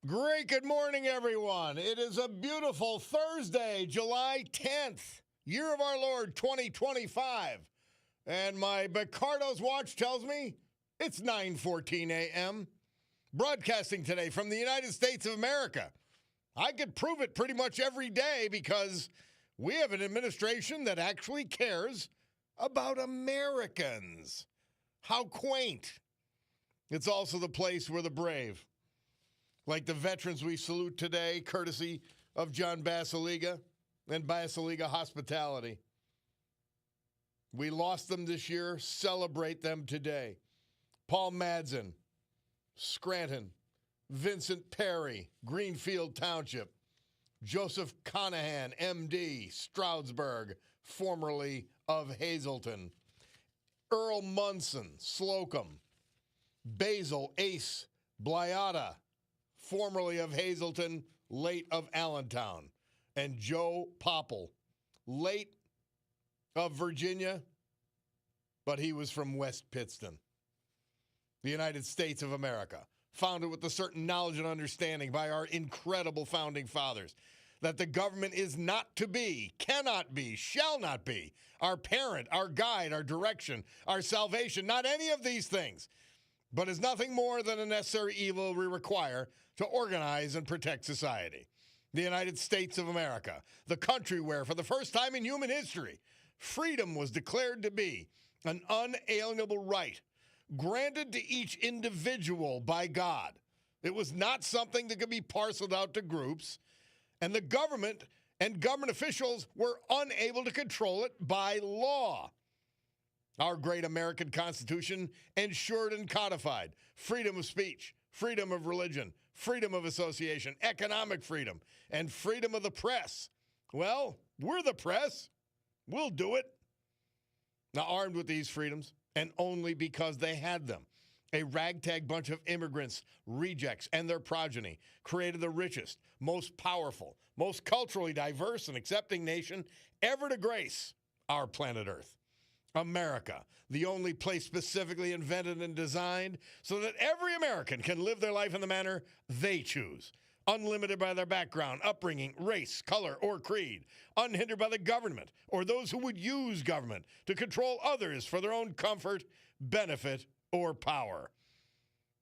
Great good morning, everyone. It is a beautiful Thursday, July 10th, year of our Lord 2025. And my Bacardo's watch tells me it's 9:14 a.m. Broadcasting today from the United States of America. I could prove it pretty much every day because we have an administration that actually cares about Americans. How quaint. It's also the place where the brave, like the veterans we salute today, courtesy of John Basiliga and Basiliga Hospitality. We lost them this year. Celebrate them today. Paul Madsen, Scranton, Vincent Perry, Greenfield Township, Joseph Conahan, M.D., Stroudsburg, formerly of Hazleton, Earl Munson, Slocum, Basil Ace Blyata, formerly of Hazleton, late of Allentown, and Joe Popple, late of Virginia, but he was from West Pittston, the United States of America, founded with a certain knowledge and understanding by our incredible founding fathers that the government is not to be, cannot be, shall not be our parent, our guide, our direction, our salvation, not any of these things, but is nothing more than a necessary evil we require to organize and protect society. The United States of America, the country where, for the first time in human history, freedom was declared to be an unalienable right granted to each individual by God. It was not something that could be parceled out to groups, and the government and government officials were unable to control it by law. Our great American Constitution ensured and codified freedom of speech, freedom of religion, freedom of association, economic freedom, and freedom of the press. Well, we're the press. We'll do it. Now, armed with these freedoms, and only because they had them, a ragtag bunch of immigrants, rejects, and their progeny created the richest, most powerful, most culturally diverse and accepting nation ever to grace our planet Earth. America, the only place specifically invented and designed so that every American can live their life in the manner they choose, unlimited by their background, upbringing, race, color, or creed, unhindered by the government or those who would use government to control others for their own comfort, benefit, or power.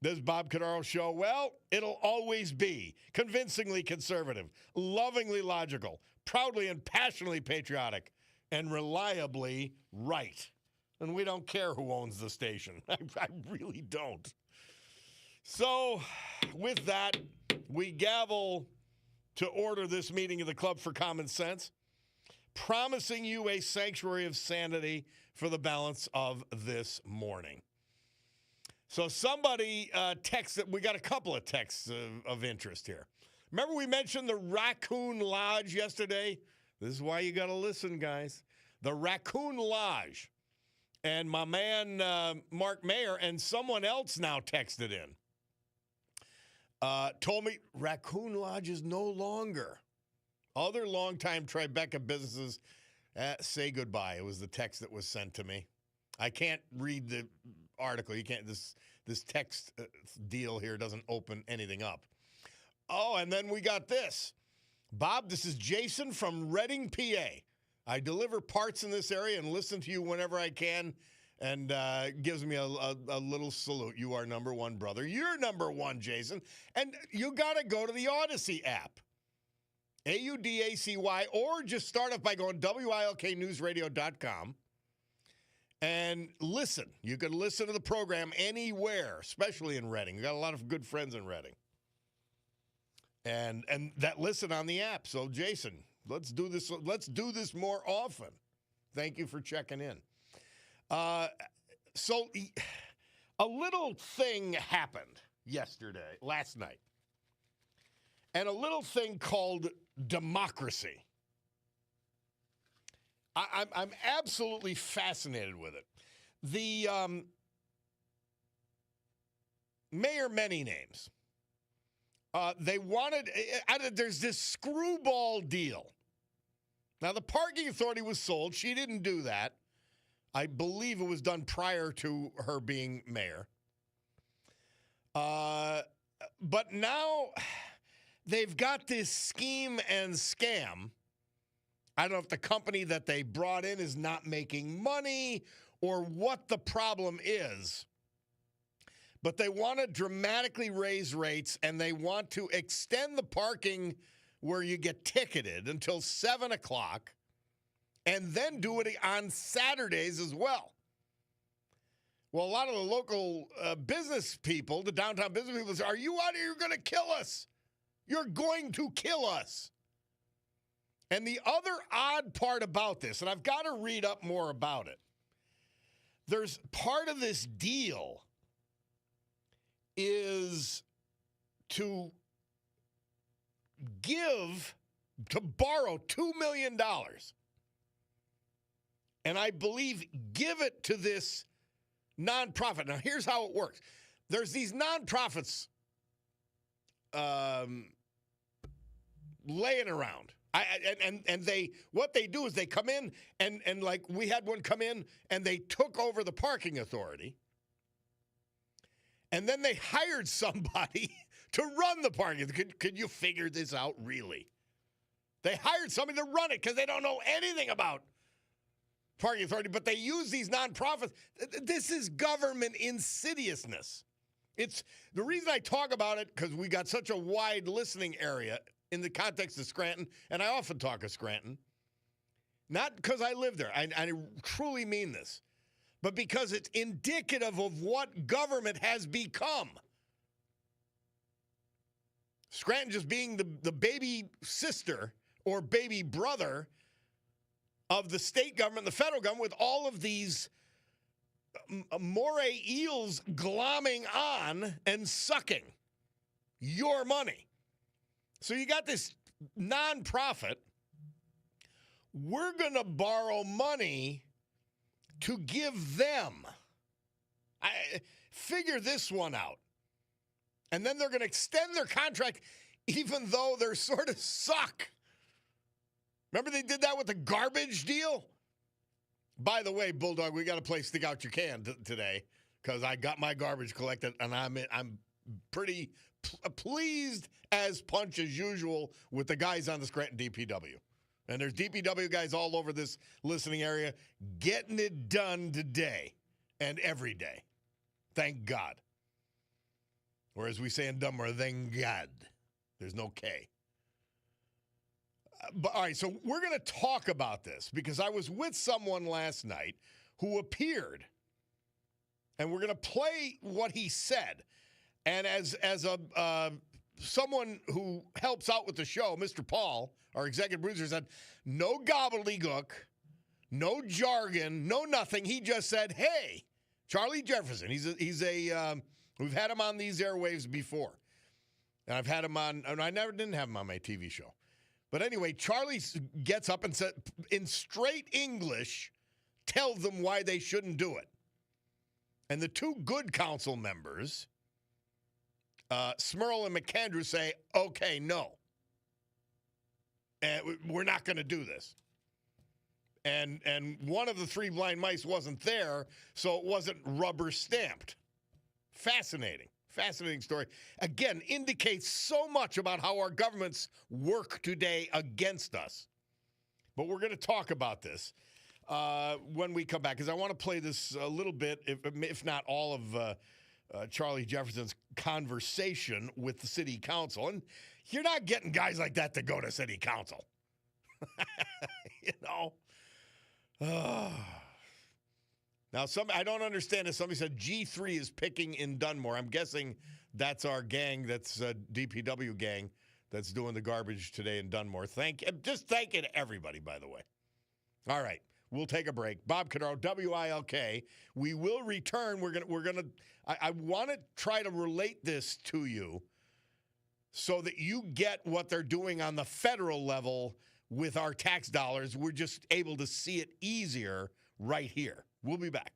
This Bob CORDARO Show, well, it'll always be convincingly conservative, lovingly logical, proudly and passionately patriotic, and reliably right. And we don't care who owns the station. I really don't. So, with that, we gavel to order this meeting of the Club for Common Sense, promising you a sanctuary of sanity for the balance of this morning. So somebody texted, we got a couple of texts of interest here. Remember we mentioned the Raccoon Lodge yesterday? This is why you got to listen, guys. The Raccoon Lodge. And my man, Mark Mayer, and someone else now texted in. Told me Raccoon Lodge is no longer. Other longtime Tribeca businesses say goodbye. It was the text that was sent to me. I can't read the article. You can't. This text deal here doesn't open anything up. Oh, and then we got this. Bob, this is Jason from Reading, PA. I deliver parts in this area and listen to you whenever I can, and gives me a little salute. You are number one, brother. You're number one, Jason. And you got to go to the Odyssey app, AUDACY, or just start off by going WILKNewsRadio.com and listen. You can listen to the program anywhere, especially in Reading. We got a lot of good friends in Reading. And that listen on the app. So, Jason, let's do this. Let's do this more often. Thank you for checking in. So a little thing happened last night, and a little thing called democracy. I'm absolutely fascinated with it. The mayor, many names. They wanted, there's this screwball deal. Now, the parking authority was sold. She didn't do that. I believe it was done prior to her being mayor. But now they've got this scheme and scam. I don't know if the company that they brought in is not making money or what the problem is. But they want to dramatically raise rates, and they want to extend the parking where you get ticketed until 7 o'clock, and then do it on Saturdays as well. Well, a lot of the local business people, the downtown business people, say, are you out here? You're going to kill us. You're going to kill us. And the other odd part about this, and I've got to read up more about it, there's part of this deal is to borrow $2 million. And I believe give it to this nonprofit. Now, here's how it works. There's these nonprofits laying around. And what they do is they come in and like we had one come in and they took over the parking authority. And then they hired somebody to run the parking. Could you figure this out, really? They hired somebody to run it because they don't know anything about parking authority, but they use these nonprofits. This is government insidiousness. It's the reason I talk about it, because we got such a wide listening area in the context of Scranton, and I often talk of Scranton. Not because I live there. I truly mean this. But because it's indicative of what government has become. Scranton just being the baby sister or baby brother of the state government, the federal government, with all of these moray eels glomming on and sucking your money. So you got this nonprofit. We're going to borrow money to give them. Figure this one out. And then they're going to extend their contract even though they're sort of suck. Remember they did that with the garbage deal? By the way, Bulldog, we got to play Stick Out Your Can today because I got my garbage collected, and I'm pretty pleased as punch as usual with the guys on the Scranton DPW. And there's DPW guys all over this listening area getting it done today and every day. Thank God. Or as we say in Dunmore, thank God. There's no K. But all right, so we're going to talk about this because I was with someone last night who appeared, and we're going to play what he said. And as a someone who helps out with the show, Mr. Paul, our executive producer, said, no gobbledygook, no jargon, no nothing. He just said, hey, Charlie Jefferson. We've had him on these airwaves before. And I've had him on, and I didn't have him on my TV show. But anyway, Charlie gets up and said, in straight English, tells them why they shouldn't do it. And the two good council members, Smurl and McAndrew, say, okay, no. And we're not going to do this. And one of the three blind mice wasn't there, so it wasn't rubber stamped. Fascinating story. Again, indicates so much about how our governments work today against us. But we're going to talk about this when we come back, because I want to play this a little bit, if not all of Charlie Jefferson's conversation with the city council. And you're not getting guys like that to go to city council. You know? Now, I don't understand it. Somebody said G3 is picking in Dunmore. I'm guessing that's our gang, that's a DPW gang that's doing the garbage today in Dunmore. Just thank you to everybody, by the way. All right, we'll take a break. Bob Cordaro, WILK. We will return. I want to try to relate this to you so that you get what they're doing on the federal level with our tax dollars. We're just able to see it easier right here. We'll be back.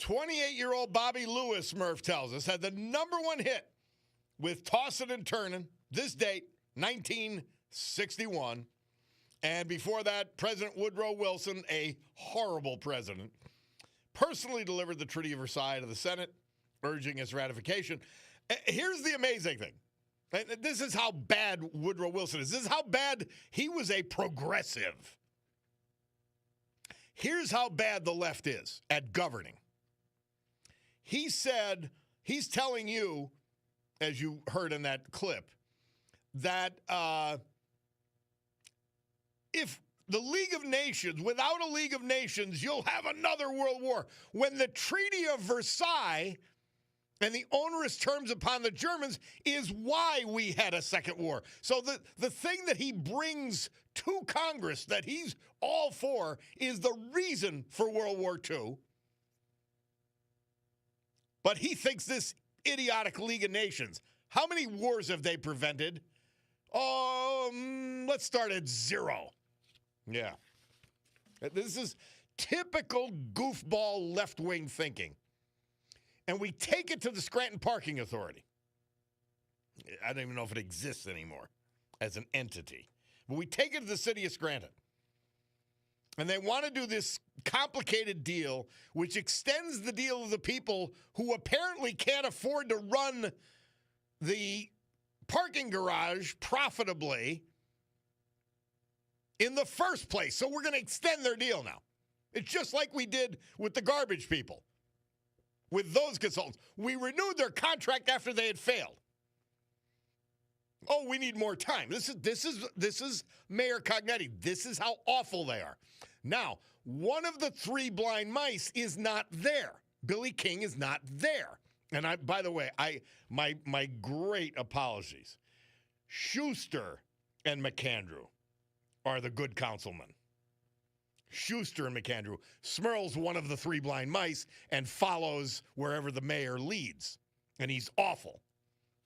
28-year-old Bobby Lewis, Murph tells us, had the #1 hit with Tossin' and Turnin', this date, 1961. And before that, President Woodrow Wilson, a horrible president, personally delivered the Treaty of Versailles to the Senate, urging its ratification. Here's the amazing thing. And this is how bad Woodrow Wilson is. This is how bad he was a progressive. Here's how bad the left is at governing. He said, he's telling you, as you heard in that clip, that if the League of Nations, without a League of Nations, you'll have another world war. When the Treaty of Versailles and the onerous terms upon the Germans is why we had a second war. So the thing that he brings to Congress that he's all for is the reason for World War II. But he thinks this idiotic League of Nations, how many wars have they prevented? Let's start at 0. Yeah. This is typical goofball left-wing thinking. And we take it to the Scranton Parking Authority. I don't even know if it exists anymore as an entity. But we take it to the city of Scranton. And they want to do this complicated deal, which extends the deal of the people who apparently can't afford to run the parking garage profitably in the first place. So we're going to extend their deal now. It's just like we did with the garbage people, with those consultants. We renewed their contract after they had failed. Oh, we need more time. This is Mayor Cognetti. This is how awful they are. Now, one of the 3 blind mice is not there. Billy King is not there. And by the way, my great apologies. Schuster and McAndrew are the good councilmen. Schuster and McAndrew. Smurl's one of the 3 blind mice and follows wherever the mayor leads. And he's awful.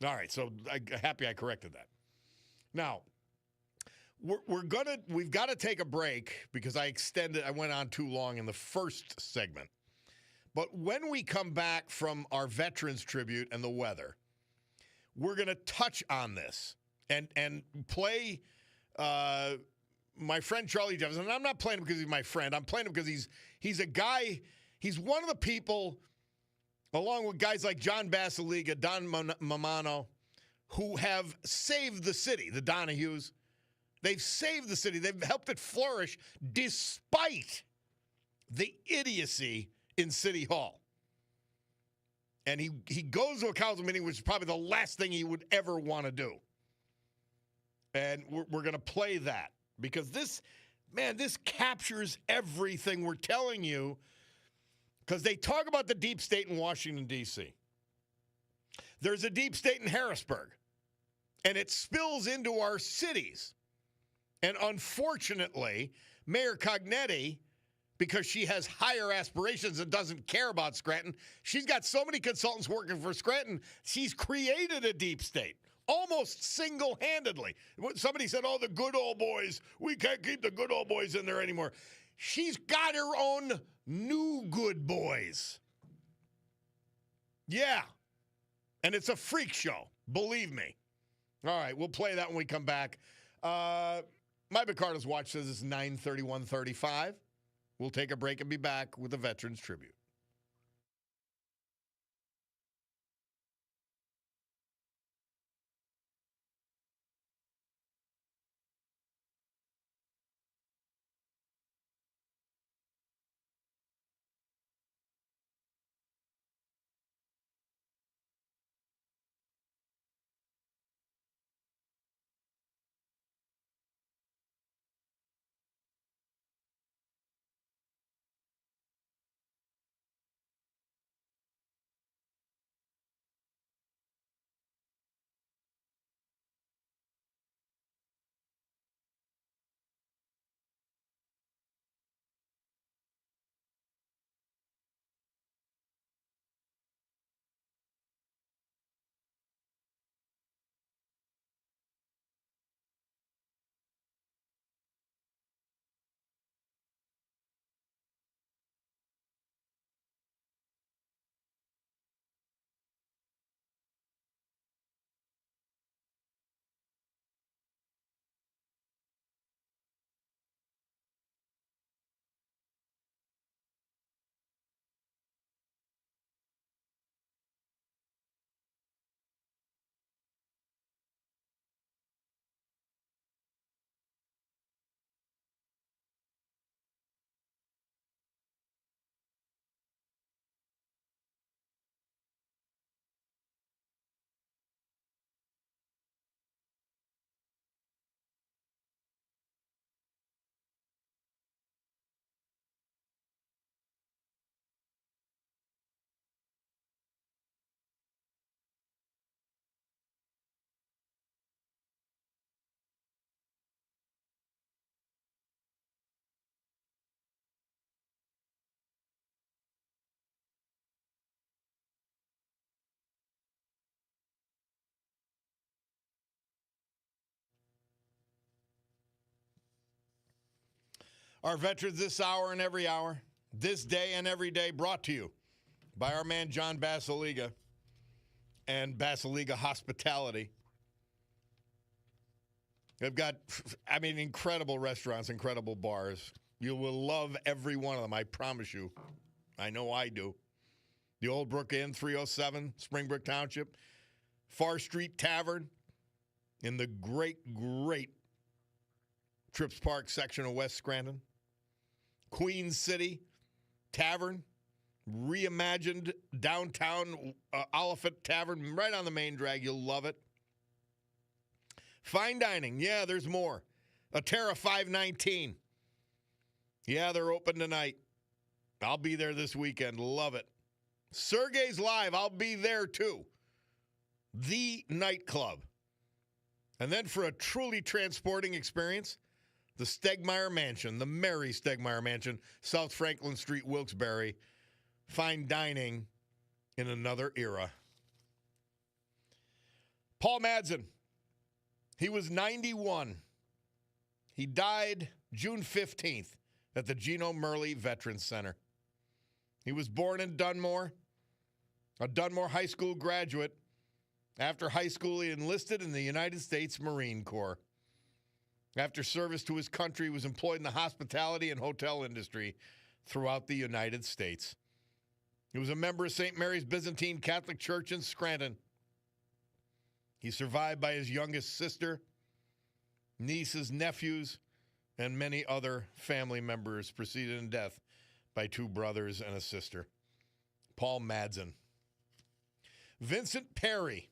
All right, so happy I corrected that. Now, we've got to take a break because I went on too long in the first segment. But when we come back from our Veterans Tribute and the weather, we're going to touch on this and play my friend Charlie Jefferson. And I'm not playing him because he's my friend. I'm playing him because he's a guy, he's one of the people, along with guys like John Basiliga, Don Mamano, who have saved the city, the Donahues. They've saved the city. They've helped it flourish despite the idiocy in City Hall. And he goes to a council meeting, which is probably the last thing he would ever want to do. And we're going to play that because this captures everything we're telling you. Because they talk about the deep state in Washington, D.C. There's a deep state in Harrisburg, and it spills into our cities. And unfortunately, Mayor Cognetti, because she has higher aspirations and doesn't care about Scranton, she's got so many consultants working for Scranton, she's created a deep state, almost single-handedly. Somebody said, the good old boys, we can't keep the good old boys in there anymore. She's got her own new good boys. Yeah. And it's a freak show, believe me. All right, we'll play that when we come back. My Ricardo's watch says it's 9:31:35. We'll take a break and be back with the Veterans Tribute. Our veterans this hour and every hour, this day and every day, brought to you by our man John Basiliga and Basiliga Hospitality. They've got, incredible restaurants, incredible bars. You will love every one of them, I promise you. I know I do. The Old Brook Inn, 307, Springbrook Township. Far Street Tavern in the great Trips Park section of West Scranton. Queen City Tavern, reimagined downtown Oliphant Tavern, right on the main drag. You'll love it. Fine dining, yeah, there's more. Atera 519. Yeah, they're open tonight. I'll be there this weekend. Love it. Sergey's Live, I'll be there too. The nightclub. And then for a truly transporting experience, the Stegmeyer Mansion, the Mary Stegmeyer Mansion, South Franklin Street, Wilkes-Barre. Fine dining in another era. Paul Madsen, he was 91. He died June 15th at the Geno Murley Veterans Center. He was born in Dunmore, a Dunmore High School graduate. After high school, he enlisted in the United States Marine Corps. After service to his country, he was employed in the hospitality and hotel industry throughout the United States. He was a member of St. Mary's Byzantine Catholic Church in Scranton. He's survived by his youngest sister, nieces, nephews, and many other family members, preceded in death by two brothers and a sister. Paul Madsen. Vincent Perry.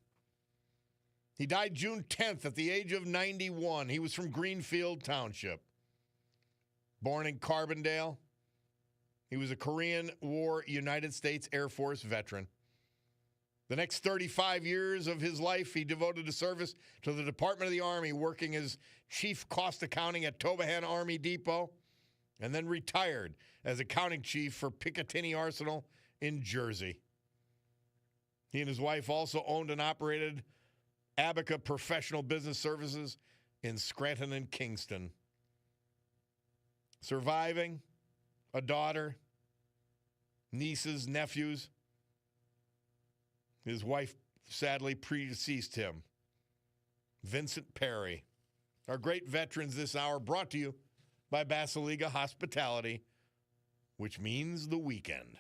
He died June 10th at the age of 91. He was from Greenfield Township. Born in Carbondale. He was a Korean War United States Air Force veteran. The next 35 years of his life, he devoted to service to the Department of the Army, working as chief cost accounting at Tobahan Army Depot, and then retired as accounting chief for Picatinny Arsenal in Jersey. He and his wife also owned and operated Abaca Professional Business Services in Scranton and Kingston. Surviving a daughter, nieces, nephews. His wife sadly predeceased him. Vincent Perry. Our great veterans this hour, brought to you by Basiliga Hospitality, which means the weekend.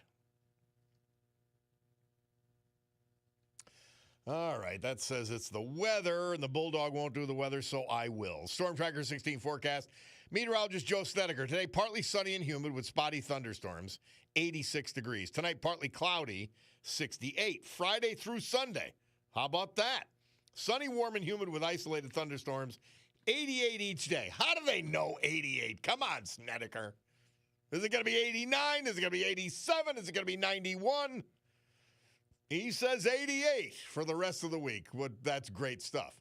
All right, that says it's the weather, and the Bulldog won't do the weather, so I will. Storm Tracker 16 forecast. Meteorologist Joe Snedeker. Today, partly sunny and humid with spotty thunderstorms, 86 degrees. Tonight, partly cloudy, 68. Friday through Sunday. How about that? Sunny, warm, and humid with isolated thunderstorms, 88 each day. How do they know 88? Come on, Snedeker. Is it going to be 89? Is it going to be 87? Is it going to be 91? He says 88 for the rest of the week. That's great stuff.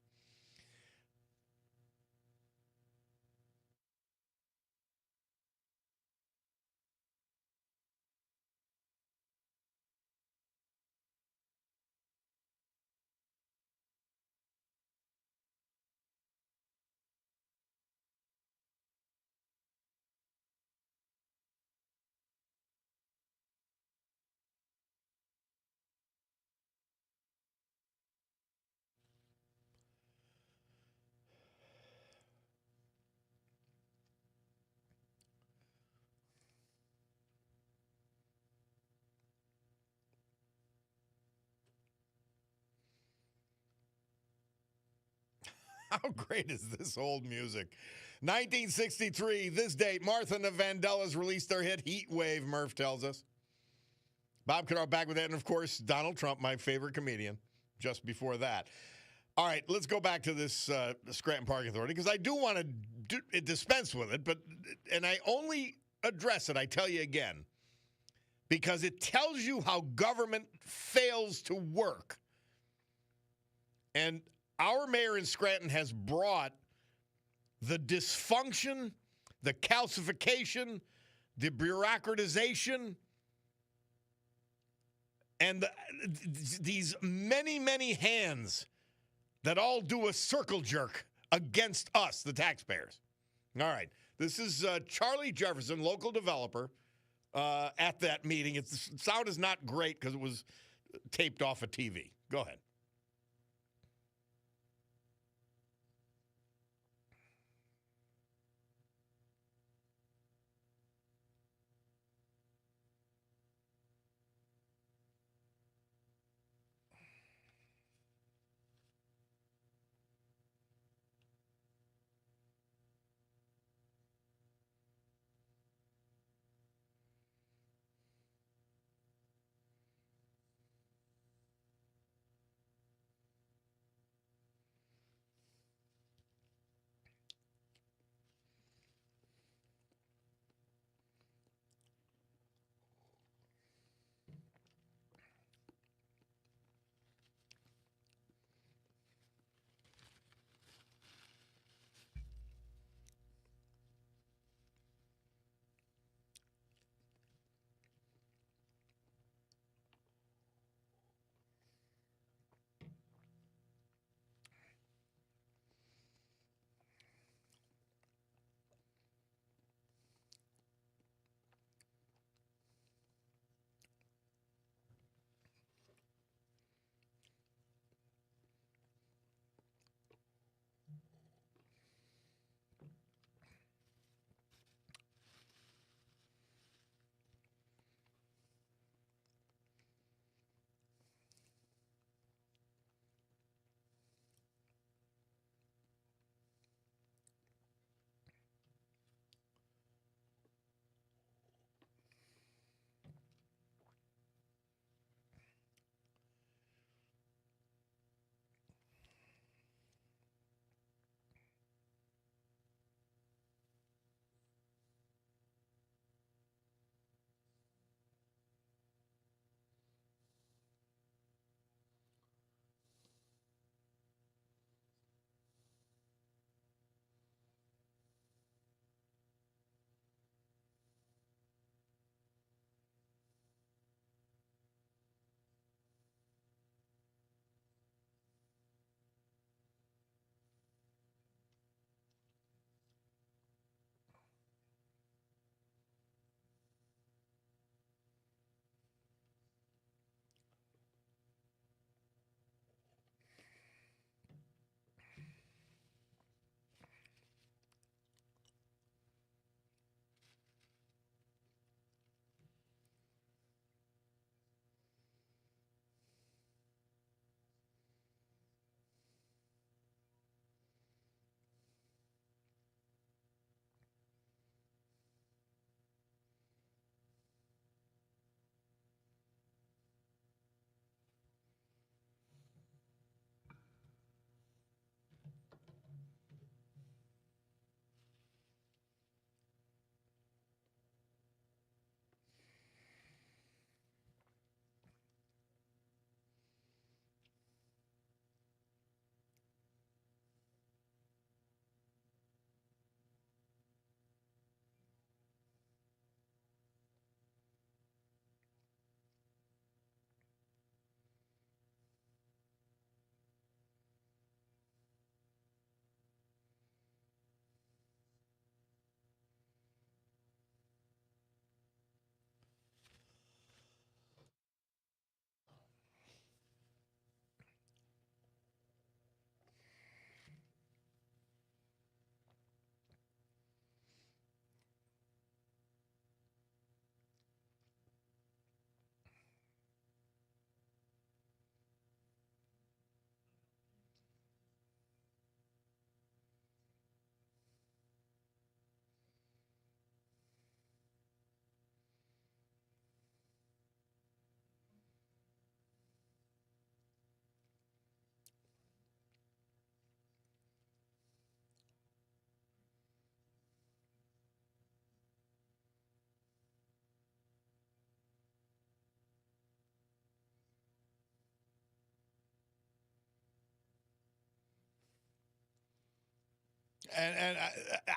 How great is this old music? 1963, this date, Martha and the Vandellas released their hit Heat Wave, Murph tells us. Bob Cadar back with that, and of course, Donald Trump, my favorite comedian, just before that. All right, let's go back to this Scranton Park Authority, because I do want to dispense with it, and I only address it, I tell you again, because it tells you how government fails to work. And our mayor in Scranton has brought the dysfunction, the calcification, the bureaucratization, and these many, many hands that all do a circle jerk against us, the taxpayers. All right. This is Charlie Jefferson, local developer, at that meeting. The sound is not great because it was taped off a TV. Go ahead. And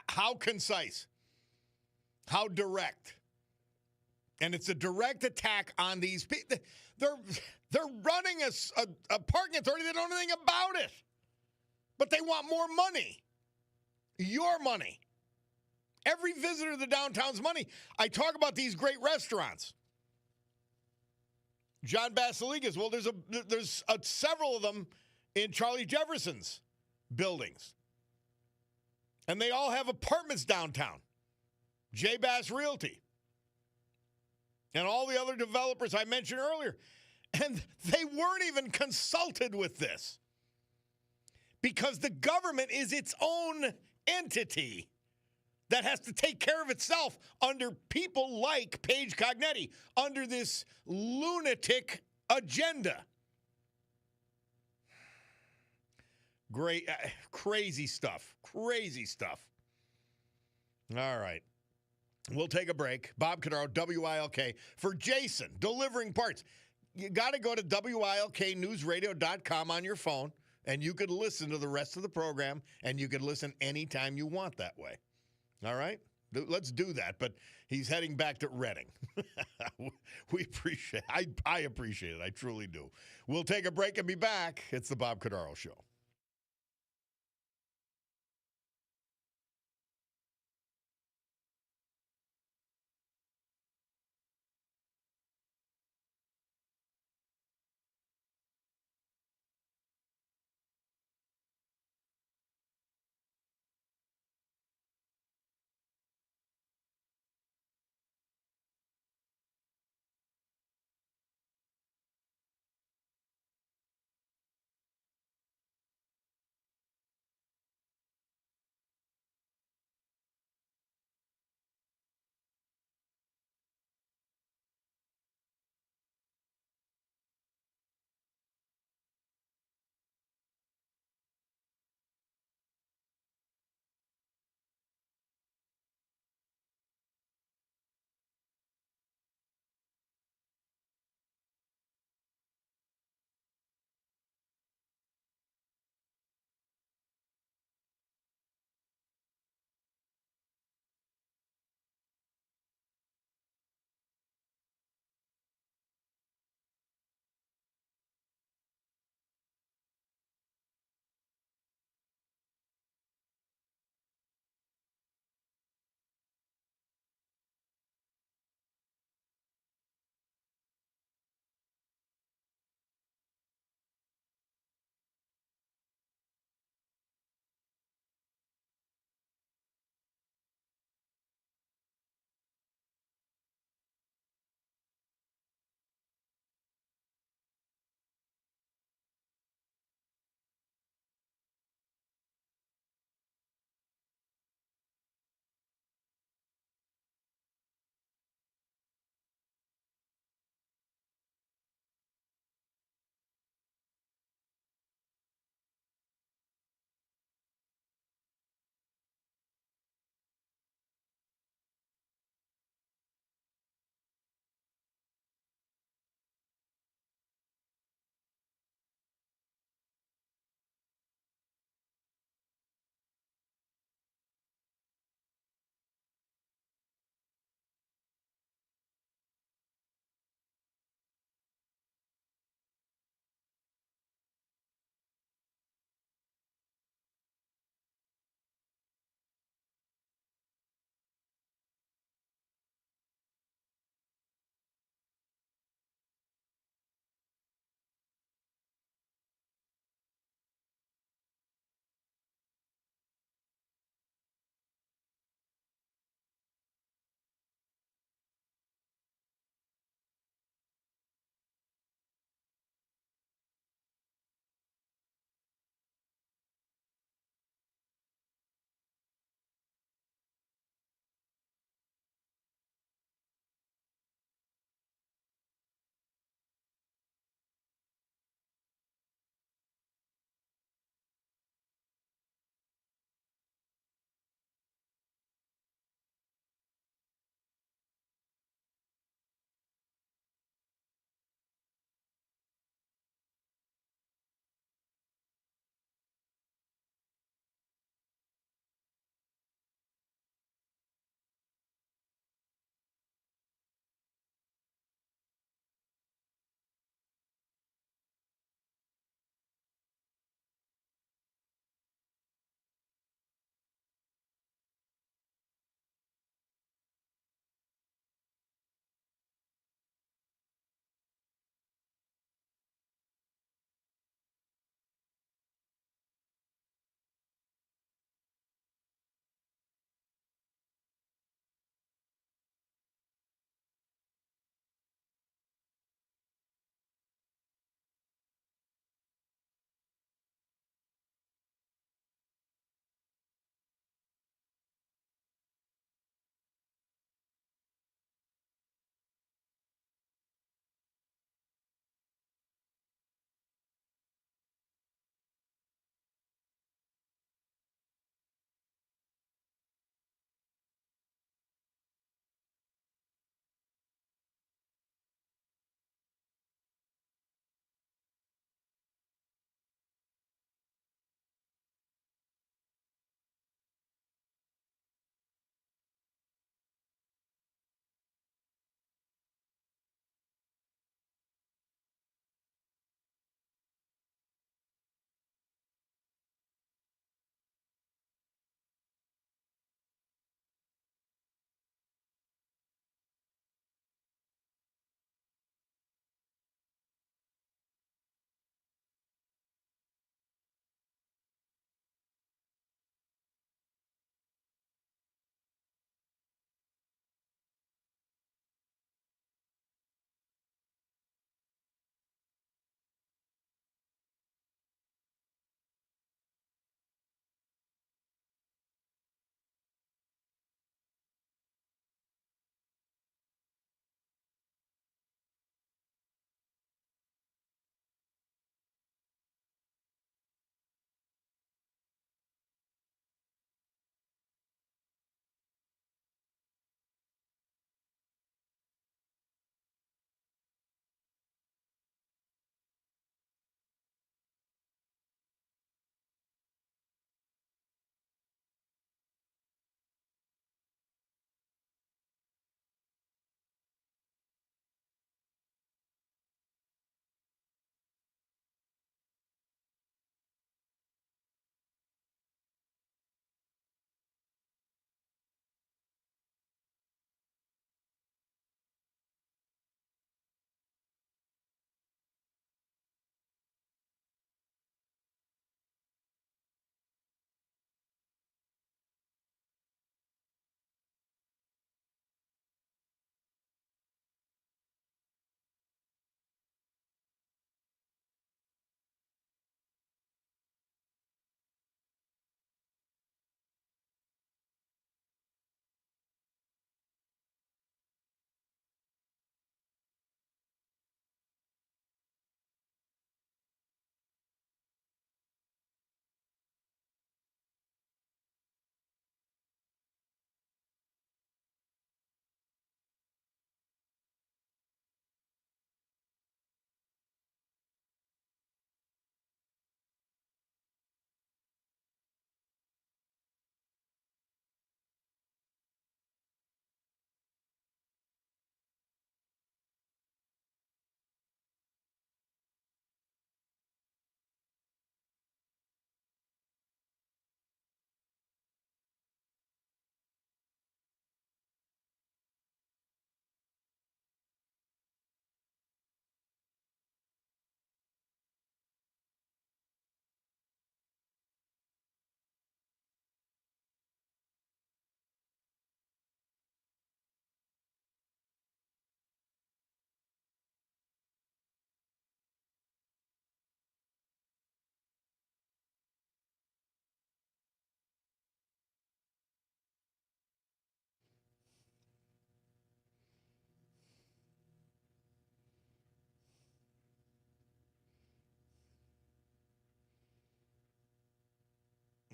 how concise, how direct, and it's a direct attack on these people. They're running a parking authority. They don't know anything about it, but they want more money, your money, Every visitor to the downtown's money. I talk about these great restaurants. John Basiligas. Well, there's several of them in Charlie Jefferson's buildings. And they all have apartments downtown. J. Bass Realty. And all the other developers I mentioned earlier. And they weren't even consulted with this. Because the government is its own entity that has to take care of itself under people like Paige Cognetti, under this lunatic agenda. Great, crazy stuff. Crazy stuff. All right. We'll take a break. Bob Cordaro, WILK. For Jason, delivering parts. You got to go to WILKnewsradio.com on your phone, and you could listen to the rest of the program, and you could listen anytime you want that way. All right? Let's do that. But he's heading back to Reading. We appreciate it. I appreciate it. I truly do. We'll take a break and be back. It's the Bob Cordaro Show.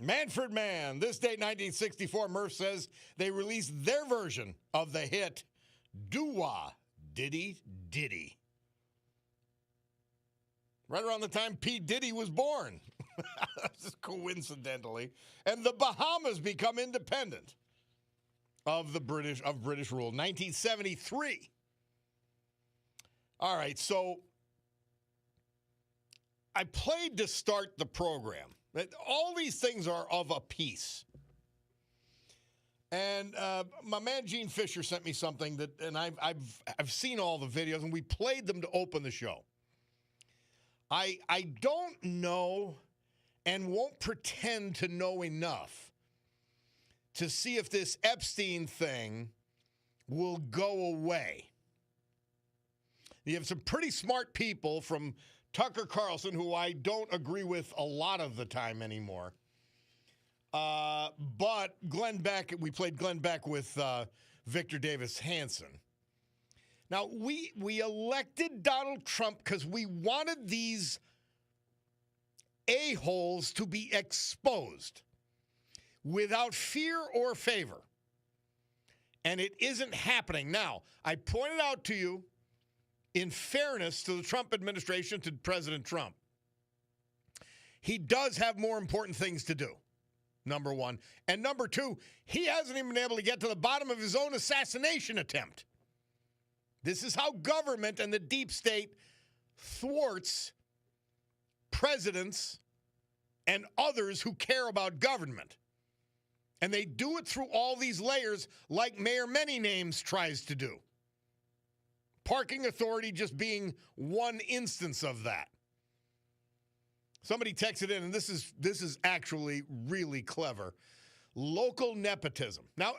Manfred Mann. This date, 1964, Murph says they released their version of the hit Doo-Wah Diddy Diddy. Right around the time P. Diddy was born. Just coincidentally. And the Bahamas become independent of British rule. 1973. All right, so I played to start the program. All these things are of a piece. And my man Gene Fisher sent me something and I've seen all the videos, and we played them to open the show. I don't know and won't pretend to know enough to see if this Epstein thing will go away. You have some pretty smart people, from Tucker Carlson, who I don't agree with a lot of the time anymore. But Glenn Beck, we played Glenn Beck with Victor Davis Hanson. Now, we elected Donald Trump because we wanted these a-holes to be exposed without fear or favor. And it isn't happening. Now, I pointed out to you, in fairness to the Trump administration, to President Trump, he does have more important things to do, number one. And number two, he hasn't even been able to get to the bottom of his own assassination attempt. This is how government and the deep state thwarts presidents and others who care about government. And they do it through all these layers, like Mayor Many Names tries to do. Parking authority just being one instance of that. Somebody texted in, and this is actually really clever. Local nepotism. Now,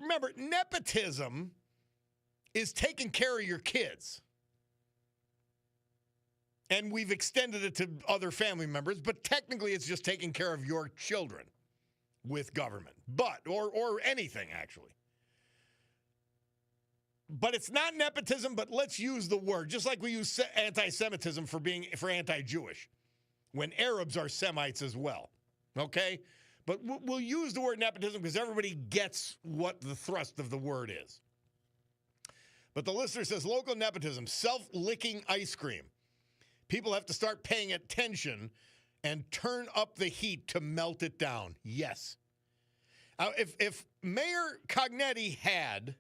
remember, nepotism is taking care of your kids. And we've extended it to other family members, but technically it's just taking care of your children with government. Or anything, actually. But it's not nepotism, but let's use the word, just like we use anti-Semitism for anti-Jewish, when Arabs are Semites as well, okay? But we'll use the word nepotism because everybody gets what the thrust of the word is. But the listener says, local nepotism, self-licking ice cream. People have to start paying attention and turn up the heat to melt it down. Yes. If Mayor Cognetti had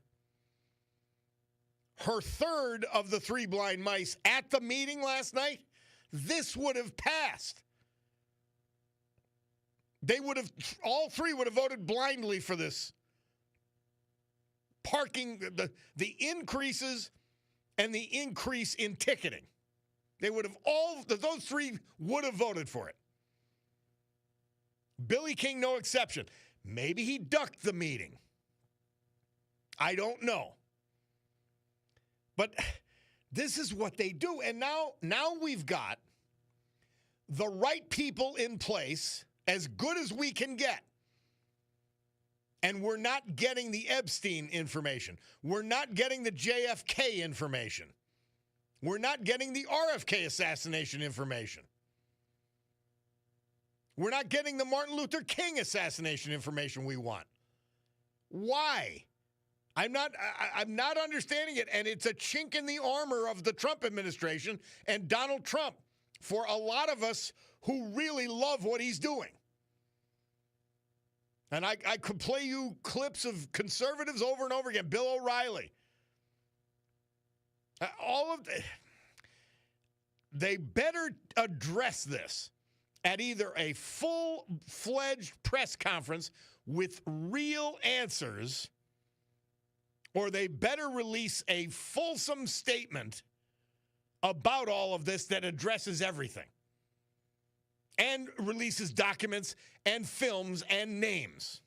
her third of the three blind mice at the meeting last night, this would have passed. All three would have voted blindly for this. Parking, the increases and the increase in ticketing. Those three would have voted for it. Billy King, no exception. Maybe he ducked the meeting. I don't know. But this is what they do. And now we've got the right people in place, as good as we can get. And we're not getting the Epstein information. We're not getting the JFK information. We're not getting the RFK assassination information. We're not getting the Martin Luther King assassination information we want. Why? I'm not understanding it, and it's a chink in the armor of the Trump administration and Donald Trump for a lot of us who really love what he's doing. And I could play you clips of conservatives over and over again. Bill O'Reilly. They better address this at either a full-fledged press conference with real answers, or they better release a fulsome statement about all of this that addresses everything and releases documents and films and names.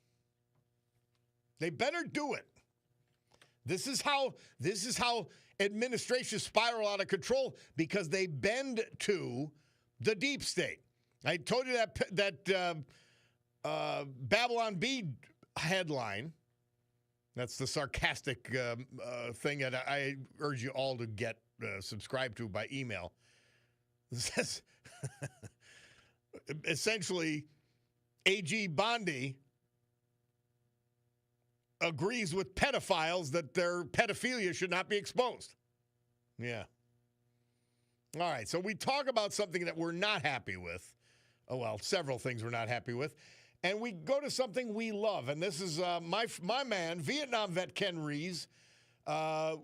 They better do it. This is how administrations spiral out of control, because they bend to the deep state. I told you that Babylon Bee headline. That's the sarcastic thing that I urge you all to get subscribed to by email. It says, essentially, A.G. Bondi agrees with pedophiles that their pedophilia should not be exposed. Yeah. All right, so we talk about something that we're not happy with. Oh, well, several things we're not happy with. And we go to something we love. And this is my man, Vietnam vet Ken Rees, my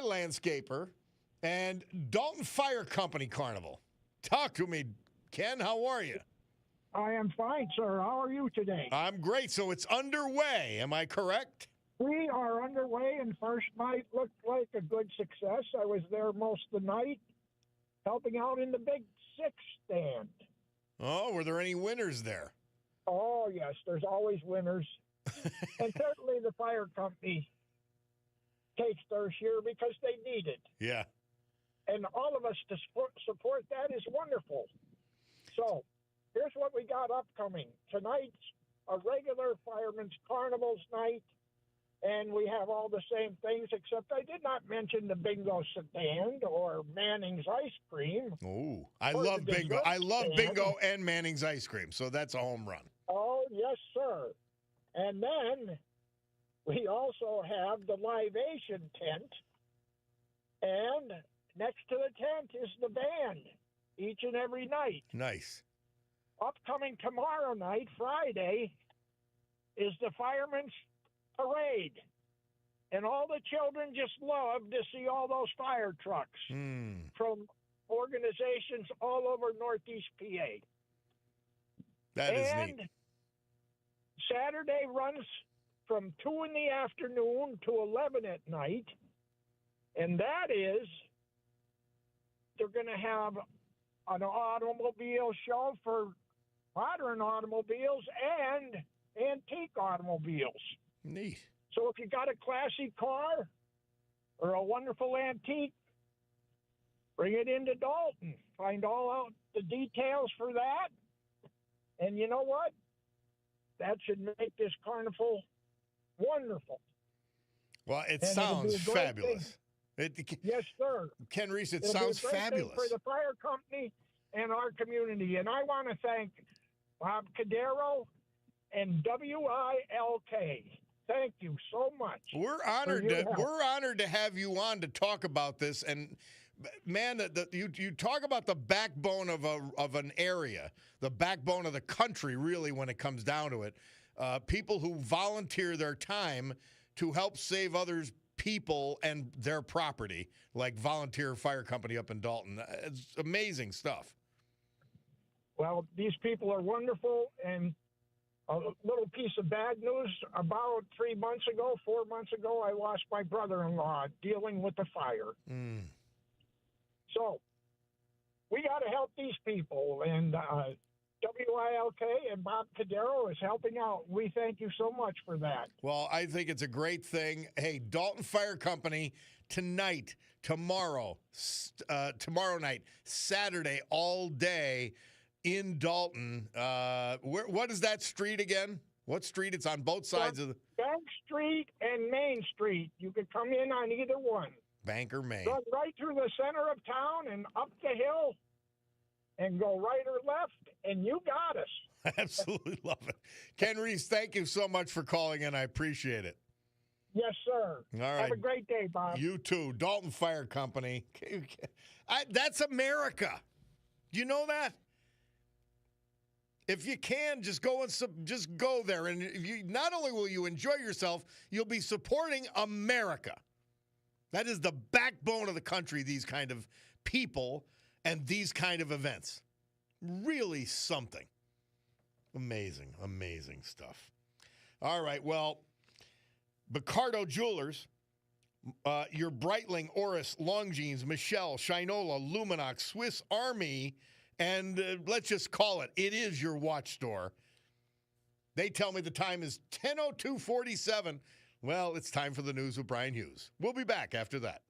landscaper, and Dalton Fire Company Carnival. Talk to me, Ken. How are you? I am fine, sir. How are you today? I'm great. So it's underway. Am I correct? We are underway, and first night looked like a good success. I was there most of the night, helping out in the Big Six stand. Oh, were there any winners there? Oh, yes, there's always winners. And certainly the fire company takes their share because they need it. Yeah. And all of us to support that is wonderful. So here's what we got upcoming. Tonight's a regular Fireman's Carnival's night, and we have all the same things, except I did not mention the bingo stand or Manning's ice cream. Oh, I love bingo. I love bingo and Manning's ice cream, so that's a home run. Oh, yes, sir. And then we also have the libation tent, and next to the tent is the band each and every night. Nice. Upcoming tomorrow night, Friday, is the Fireman's Parade. And all the children just love to see all those fire trucks from organizations all over Northeast PA. That is neat. Saturday runs from 2 in the afternoon to 11 at night. And that is, they're going to have an automobile show for modern automobiles and antique automobiles. Neat. So if you got a classy car or a wonderful antique, bring it into Dalton. Find all out the details for that. And you know what? That should make this carnival wonderful. Well, it sounds fabulous. Yes, sir. Ken Rees, it It'll sounds be a great fabulous. thing for the fire company and our community. And I want to thank Bob Cadero and WILK. Thank you so much. We're honored to have you on to talk about this. And man, you talk about the backbone of an area, the backbone of the country, really, when it comes down to it. People who volunteer their time to help save others' people and their property, like Volunteer Fire Company up in Dalton. It's amazing stuff. Well, these people are wonderful, and a little piece of bad news. About 4 months ago, I lost my brother-in-law dealing with the fire. So we got to help these people, and WILK and Bob Cadero is helping out. We thank you so much for that. Well, I think it's a great thing. Hey, Dalton Fire Company tonight, tomorrow night, Saturday, all day in Dalton. What is that street again? What street? It's on both sides of the Bank Street and Main Street. You could come in on either one. Banker, Maine. Run right through the center of town and up the hill and go right or left, and you got us. I absolutely love it. Ken Rees, thank you so much for calling in. I appreciate it. Yes, sir. All right. Have a great day, Bob. You too. Dalton Fire Company. That's America. Do you know that? If you can, just go there, and not only will you enjoy yourself, you'll be supporting America. That is the backbone of the country, these kind of people and these kind of events. Really something. Amazing, amazing stuff. All right, well, Bicardo Jewelers, your Breitling, Oris, Longines, Michelle, Shinola, Luminox, Swiss Army, and let's just call it is your watch store. They tell me the time is 10:02:47. Well, it's time for the news with Brian Hughes. We'll be back after that.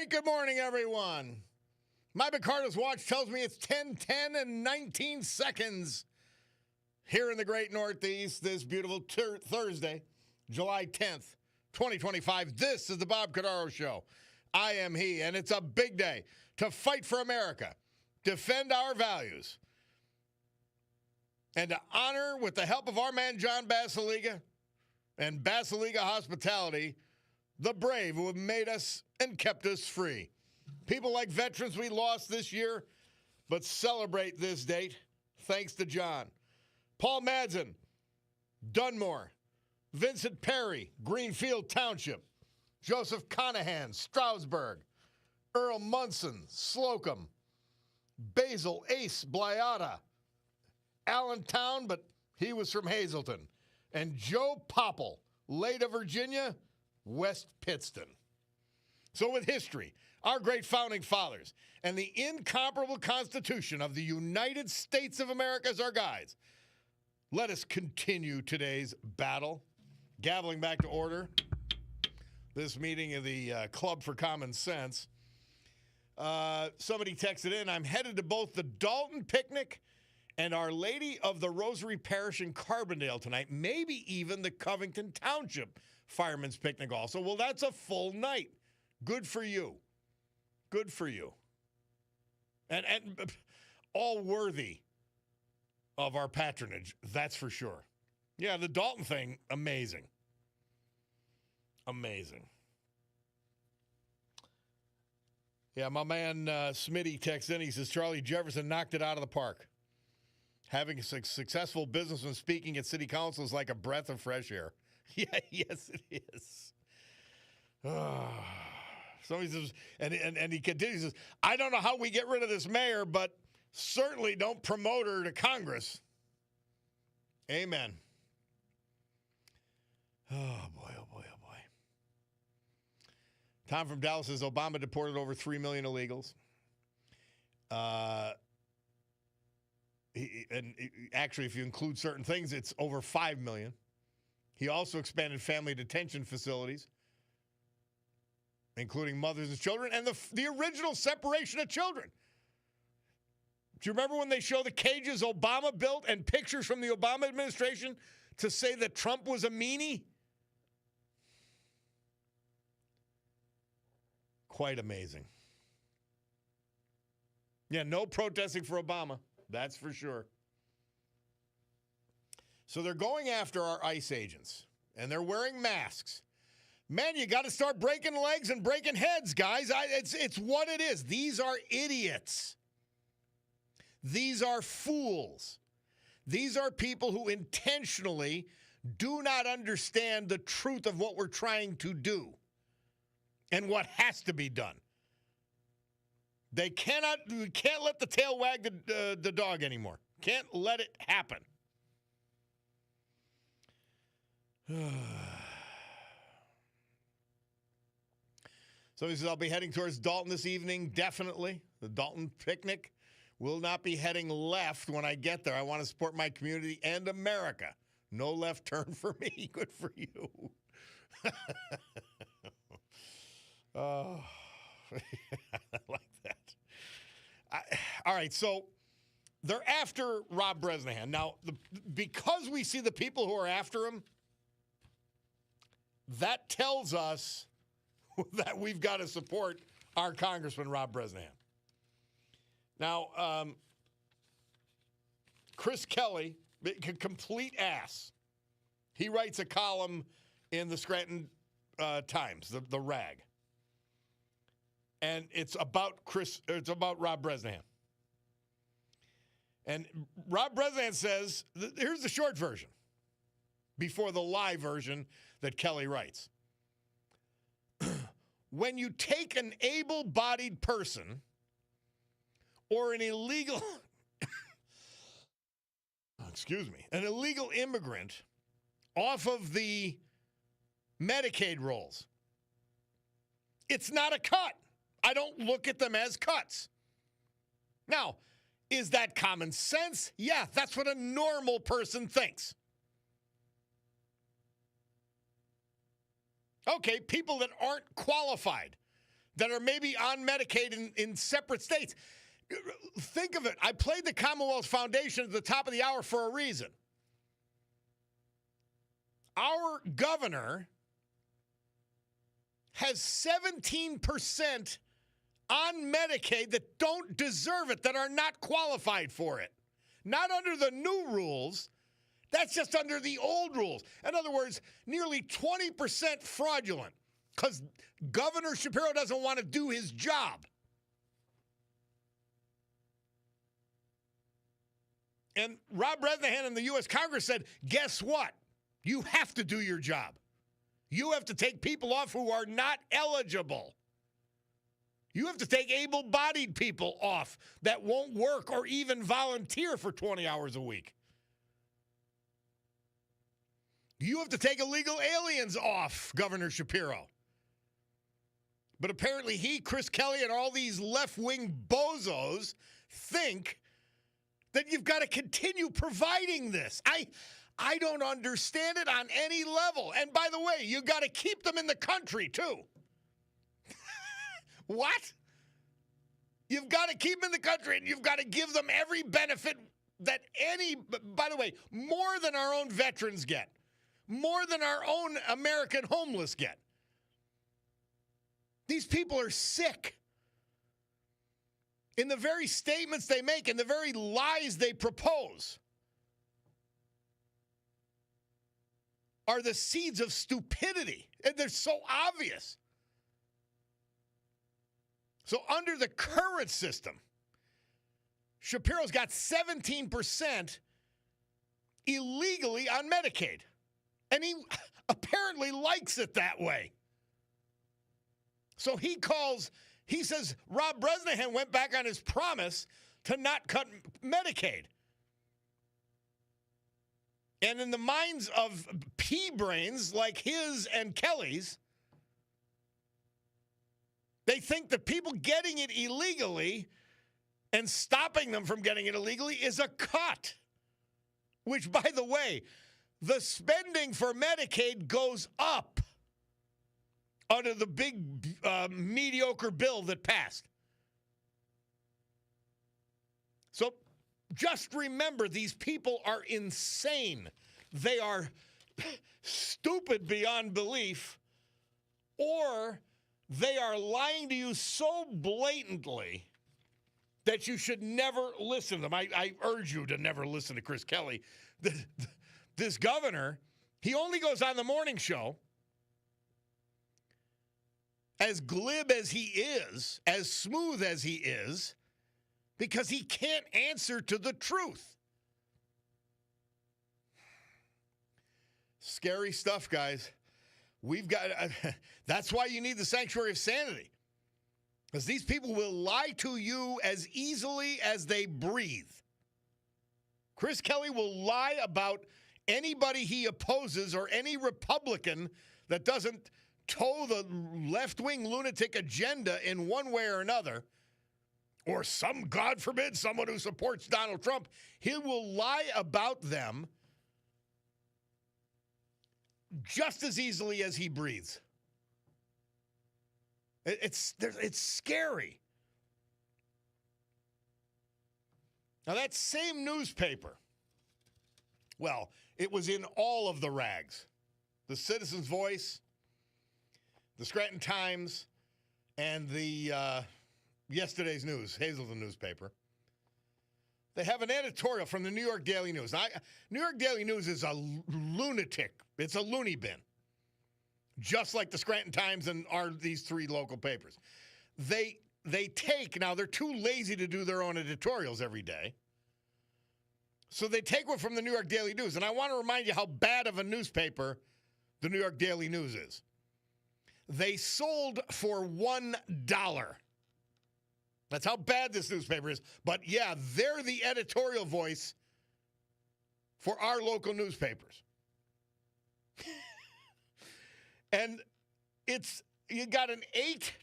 Great good morning, everyone. My Ricardo's watch tells me it's 10:10 and 19 seconds here in the great Northeast this beautiful Thursday, July 10th, 2025. This is the Bob CORDARO Show. I am he, and it's a big day to fight for America, defend our values, and to honor, with the help of our man John Basiliga and Basiliga Hospitality, the brave who have made us and kept us free. People like veterans we lost this year, but celebrate this date thanks to John. Paul Madsen, Dunmore, Vincent Perry, Greenfield Township, Joseph Conahan, Stroudsburg, Earl Munson, Slocum, Basil Ace Blyada, Allentown, but he was from Hazleton, and Joe Popple, Leda, Virginia, West Pittston. So with history, our great founding fathers, and the incomparable Constitution of the United States of America as our guides, let us continue today's battle. Gaveling back to order this meeting of the Club for Common Sense. Somebody texted in, I'm headed to both the Dalton picnic and Our Lady of the Rosary Parish in Carbondale tonight, maybe even the Covington Township Fireman's Picnic also. Well, that's a full night. Good for you. Good for you. And all worthy of our patronage, that's for sure. Yeah, the Dalton thing, amazing. Amazing. Yeah, my man Smitty texts in. He says, Charlie Jefferson knocked it out of the park. Having a successful businessman speaking at city council is like a breath of fresh air. Yeah, yes, it is. Somebody says, and he continues, says, I don't know how we get rid of this mayor, but certainly don't promote her to Congress. Amen. Oh, boy, oh, boy, oh, boy. Tom from Dallas says Obama deported over 3 million illegals. Actually, if you include certain things, it's over 5 million. He also expanded family detention facilities, including mothers and children, and the original separation of children. Do you remember when they show the cages Obama built and pictures from the Obama administration to say that Trump was a meanie? Quite amazing. Yeah, no protesting for Obama. That's for sure. So they're going after our ICE agents, and they're wearing masks. Man, you got to start breaking legs and breaking heads, guys. It's what it is. These are idiots. These are fools. These are people who intentionally do not understand the truth of what we're trying to do and what has to be done. We can't let the tail wag the dog anymore. Can't let it happen. So he says, I'll be heading towards Dalton this evening, definitely. The Dalton picnic. Will not be heading left when I get there. I want to support my community and America. No left turn for me. Good for you. Oh, I like that. All right, so they're after Rob Bresnahan. Now, because we see the people who are after him, that tells us that we've got to support our Congressman, Rob Bresnahan. Now, Chris Kelly, complete ass. He writes a column in the Scranton Times, the Rag. And it's about Rob Bresnahan. And Rob Bresnahan says, here's the short version before the live version that Kelly writes. When you take an able-bodied person or an illegal, an illegal immigrant off of the Medicaid rolls, it's not a cut. I don't look at them as cuts. Now, is that common sense? Yeah, that's what a normal person thinks. Okay, people that aren't qualified. that are maybe on Medicaid in separate states. Think of it. I played the Commonwealth Foundation at the top of the hour for a reason. Our governor has 17% on Medicaid that don't deserve it, that are not qualified for it. Not under the new rules. That's just under the old rules. In other words, nearly 20% fraudulent because Governor Shapiro doesn't want to do his job. And Rob Bresnahan in the U.S. Congress said, guess what? You have to do your job. You have to take people off who are not eligible. You have to take able-bodied people off that won't work or even volunteer for 20 hours a week. You have to take illegal aliens off, Governor Shapiro. But apparently he, Chris Kelly, and all these left-wing bozos think that you've got to continue providing this. I don't understand it on any level. And by the way, you got to keep them in the country, too. What? You've got to keep them in the country, and you've got to give them every benefit that by the way, more than our own veterans get, more than our own American homeless get. These people are sick. In the very statements they make, in the very lies they propose, are the seeds of stupidity. And they're so obvious. So under the current system, Shapiro's got 17% illegally on Medicaid. And he apparently likes it that way. So he says Rob Bresnahan went back on his promise to not cut Medicaid. And in the minds of pea brains like his and Kelly's, they think that people getting it illegally and stopping them from getting it illegally is a cut. Which, by the way, the spending for Medicaid goes up under the big mediocre bill that passed. So just remember, these people are insane. They are stupid beyond belief, or they are lying to you so blatantly that you should never listen to them. I urge you to never listen to Chris Kelly. This governor, he only goes on the morning show, as glib as he is, as smooth as he is, because he can't answer to the truth. Scary stuff, guys. We've got, that's why you need the sanctuary of sanity. Because these people will lie to you as easily as they breathe. Chris Kelly will lie about anybody he opposes or any Republican that doesn't toe the left-wing lunatic agenda in one way or another, or some, God forbid, someone who supports Donald Trump. He will lie about them just as easily as he breathes. It's scary. Now, that same newspaper, well, it was in all of the rags. The Citizen's Voice, the Scranton Times, and the yesterday's news, Hazleton newspaper. They have an editorial from the New York Daily News. Now, New York Daily News is a lunatic. It's a loony bin, just like the Scranton Times and these three local papers. They take, now they're too lazy to do their own editorials every day, so they take one from the New York Daily News. And I want to remind you how bad of a newspaper the New York Daily News is. They sold for $1. That's how bad this newspaper is. But yeah, they're the editorial voice for our local newspapers. And you got an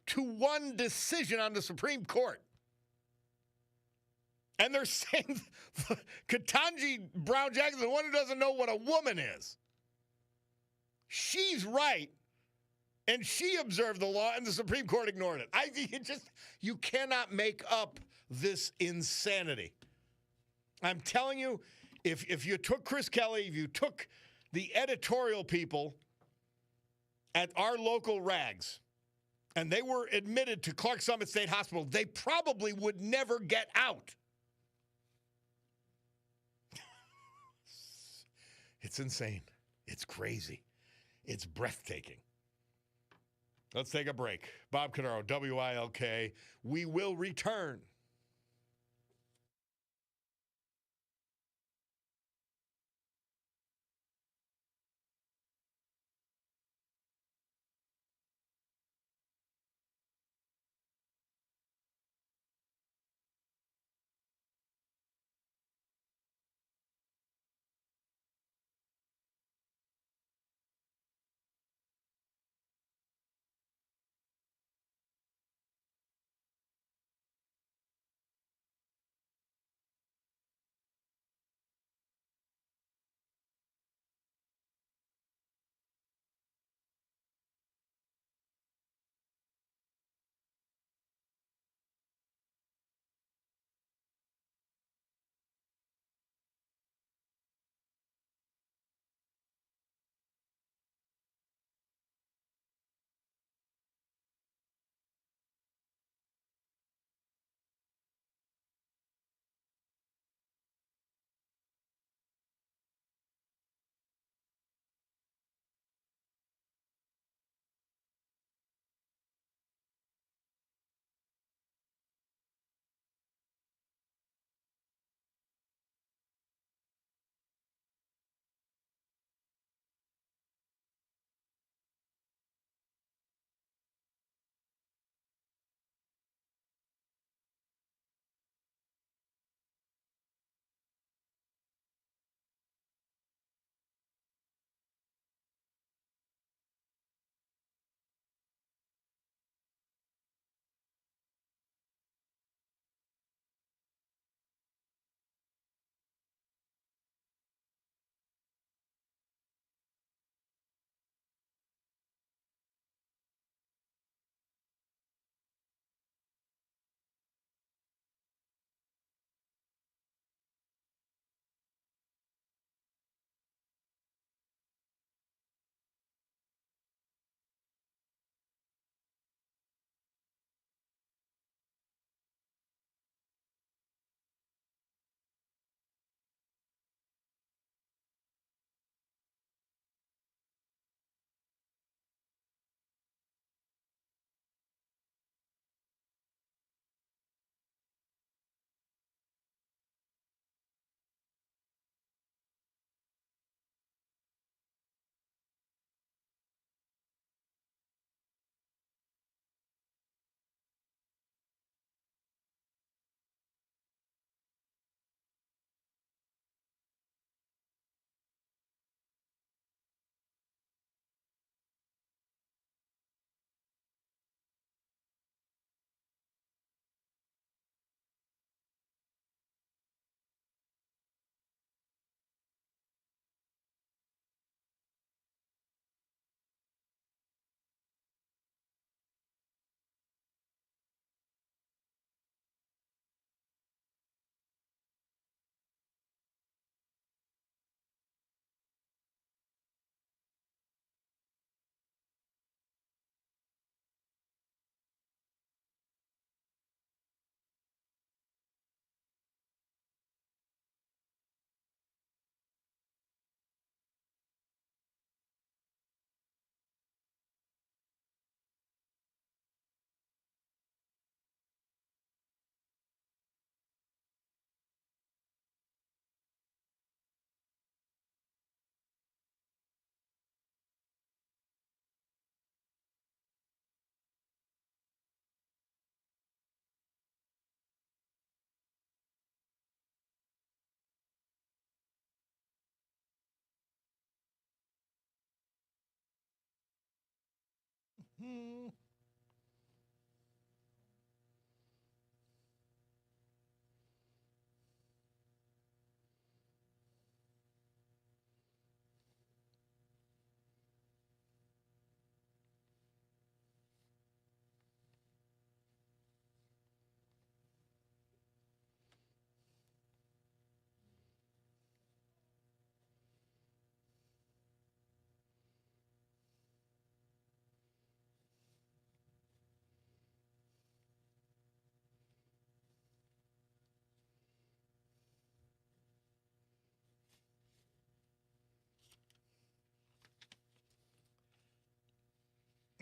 8-1 decision on the Supreme Court. And they're saying Ketanji Brown Jackson, the one who doesn't know what a woman is, she's right. And she observed the law, and the Supreme Court ignored it. You cannot make up this insanity. I'm telling you, if you took Chris Kelly, if you took the editorial people at our local rags, and they were admitted to Clark Summit State Hospital, they probably would never get out. It's insane. It's crazy. It's breathtaking. Let's take a break. Bob Cordaro, WILK. We will return. Hmm.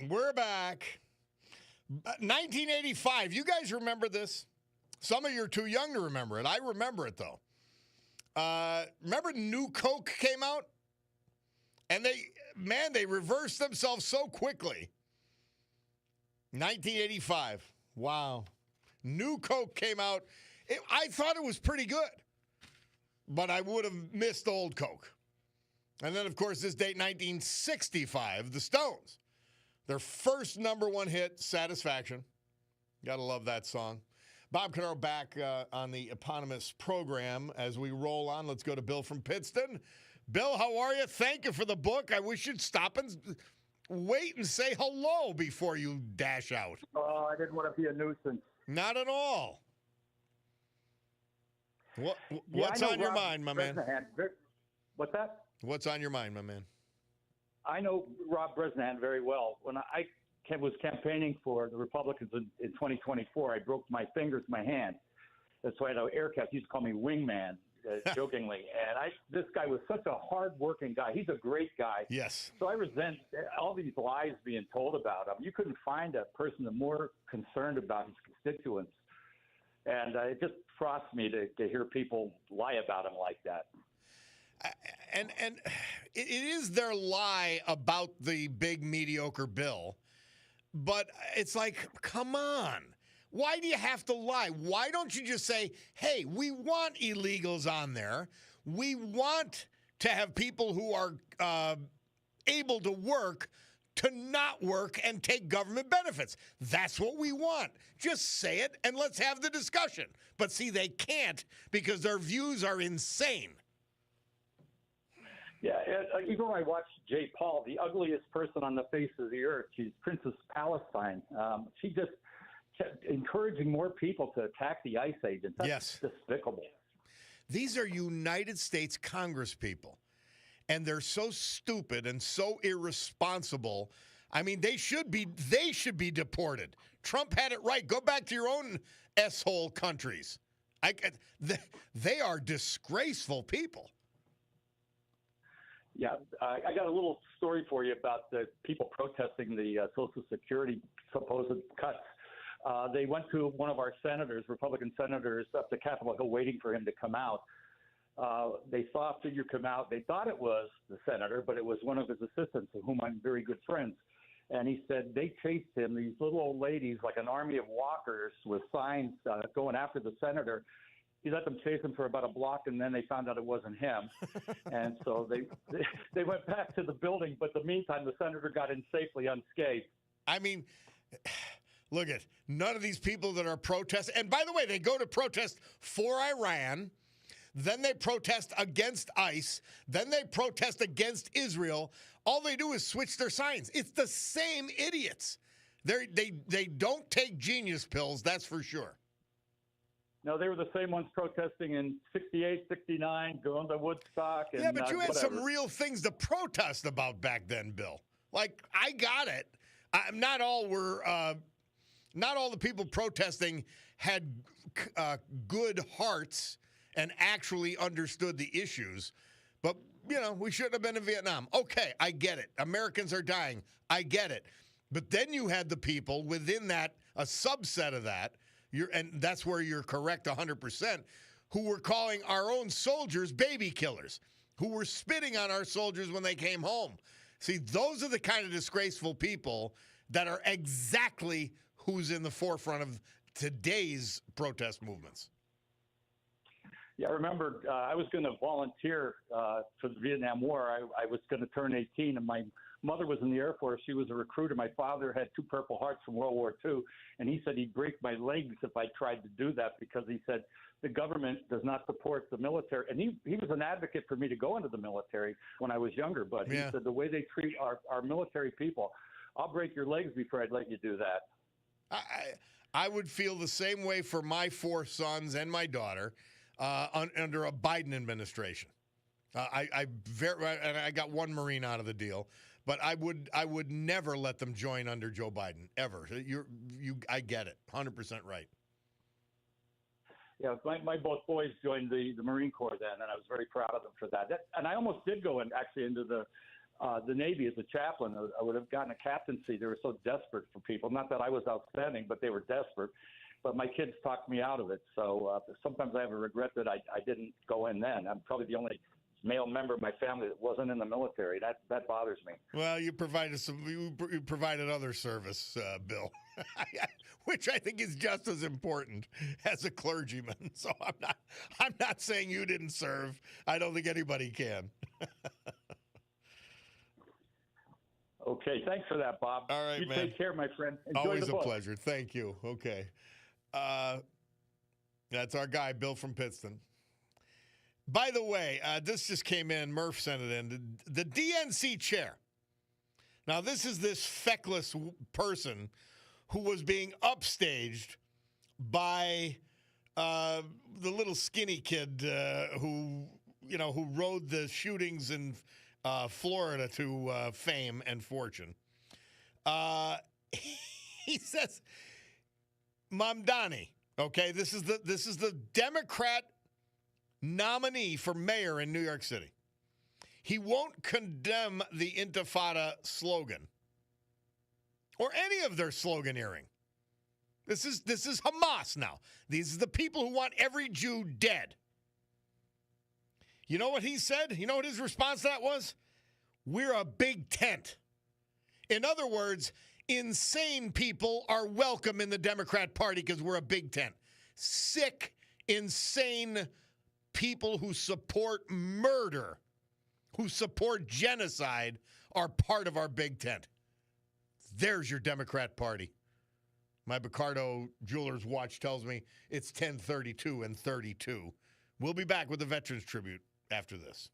We're back. 1985. You guys remember this? Some of you are too young to remember it. I remember it, though. Remember New Coke came out? And they reversed themselves so quickly. 1985. Wow. New Coke came out. I thought it was pretty good, but I would have missed old Coke. And then, of course, this date, 1965, the Stones. Their first number one hit, Satisfaction. Gotta love that song. Bob Cordaro back on the eponymous program as we roll on. Let's go to Bill from Pittston. Bill, how are you? Thank you for the book. I wish you'd stop and wait and say hello before you dash out. Oh, I didn't want to be a nuisance. Not at all. What's on your mind, my man? What's that? What's on your mind, my man? I know Rob Bresnahan very well. When I was campaigning for the Republicans in 2024, I broke my fingers, my hand. That's why the air cast used to call me Wingman, jokingly. And this guy was such a hard-working guy. He's a great guy. Yes. So I resent all these lies being told about him. You couldn't find a person that's more concerned about his constituents. And it just frosts me to hear people lie about him like that. And it is their lie about the big mediocre bill, but it's like, come on. Why do you have to lie? Why don't you just say, hey, we want illegals on there. We want to have people who are able to work to not work and take government benefits. That's what we want. Just say it and let's have the discussion. But see, they can't because their views are insane. Yeah, even when I watched Jay Paul, the ugliest person on the face of the earth, she's Princess Palestine. She just kept encouraging more people to attack the ICE agents. That's despicable. These are United States Congresspeople, and they're so stupid and so irresponsible. I mean, they should be deported. Trump had it right. Go back to your own S-hole countries. They are disgraceful people. Yeah, I got a little story for you about the people protesting the Social Security supposed cuts. They went to one of our senators, Republican senators, up to Capitol Hill waiting for him to come out. They saw a figure come out. They thought it was the senator, but it was one of his assistants, with whom I'm very good friends. And he said they chased him, these little old ladies, like an army of walkers with signs going after the senator. He let them chase him for about a block, and then they found out it wasn't him. And so they went back to the building. But in the meantime, the senator got in safely unscathed. I mean, look at none of these people that are protesting. And by the way, they go to protest for Iran. Then they protest against ICE. Then they protest against Israel. All they do is switch their signs. It's the same idiots. They don't take genius pills, that's for sure. No, they were the same ones protesting in 68, 69, going to Woodstock. And, yeah, but you had whatever. some real things to protest about back then, Bill. Like, I got it. Not all the people protesting had good hearts and actually understood the issues. But, we shouldn't have been in Vietnam. Okay, I get it. Americans are dying. I get it. But then you had the people within that, a subset of that, and that's where you're correct 100%, who were calling our own soldiers baby killers, who were spitting on our soldiers when they came home. See, those are the kind of disgraceful people that are exactly who's in the forefront of today's protest movements. Yeah, I remember I was going to volunteer for the Vietnam War. I was going to turn 18, and my mother was in the Air Force. She was a recruiter. My father had 2 Purple Hearts from World War II, and he said he'd break my legs if I tried to do that because he said the government does not support the military. And he was an advocate for me to go into the military when I was younger, but he said the way they treat our military people, I'll break your legs before I'd let you do that. I would feel the same way for my 4 sons and my daughter under a Biden administration. And I got 1 Marine out of the deal. But I would never let them join under Joe Biden, ever. I get it, 100% right. Yeah, my both boys joined the Marine Corps then, and I was very proud of them for that. And I almost did go actually into the the Navy as a chaplain. I would have gotten a captaincy. They were so desperate for people. Not that I was outstanding, but they were desperate. But my kids talked me out of it. So sometimes I have a regret that I didn't go in then. I'm probably the only male member of my family that wasn't in the military. That bothers me. Well, you provided you provided other service, Bill, which I think is just as important as a clergyman. So I'm not saying you didn't serve. I don't think anybody can. Okay, thanks for that, Bob. All right, you man. Take care, my friend. Enjoy Always the a book. pleasure. Thank you. Okay. That's our guy, Bill from Pittston. By the way, this just came in. Murph sent it in. The DNC chair. Now, this is this feckless person who was being upstaged by the little skinny kid who rode the shootings in Florida to fame and fortune. He says, Mamdani, okay, this is the Democrat nominee for mayor in New York City. He won't condemn the Intifada slogan or any of their sloganeering. This is Hamas now. These are the people who want every Jew dead. You know what he said? You know what his response to that was? We're a big tent. In other words, insane people are welcome in the Democrat Party because we're a big tent. Sick, insane people who support murder, who support genocide, are part of our big tent. There's your Democrat Party. My Picardo Jewelers watch tells me it's 10:32 and 32. We'll be back with the Veterans Tribute after this.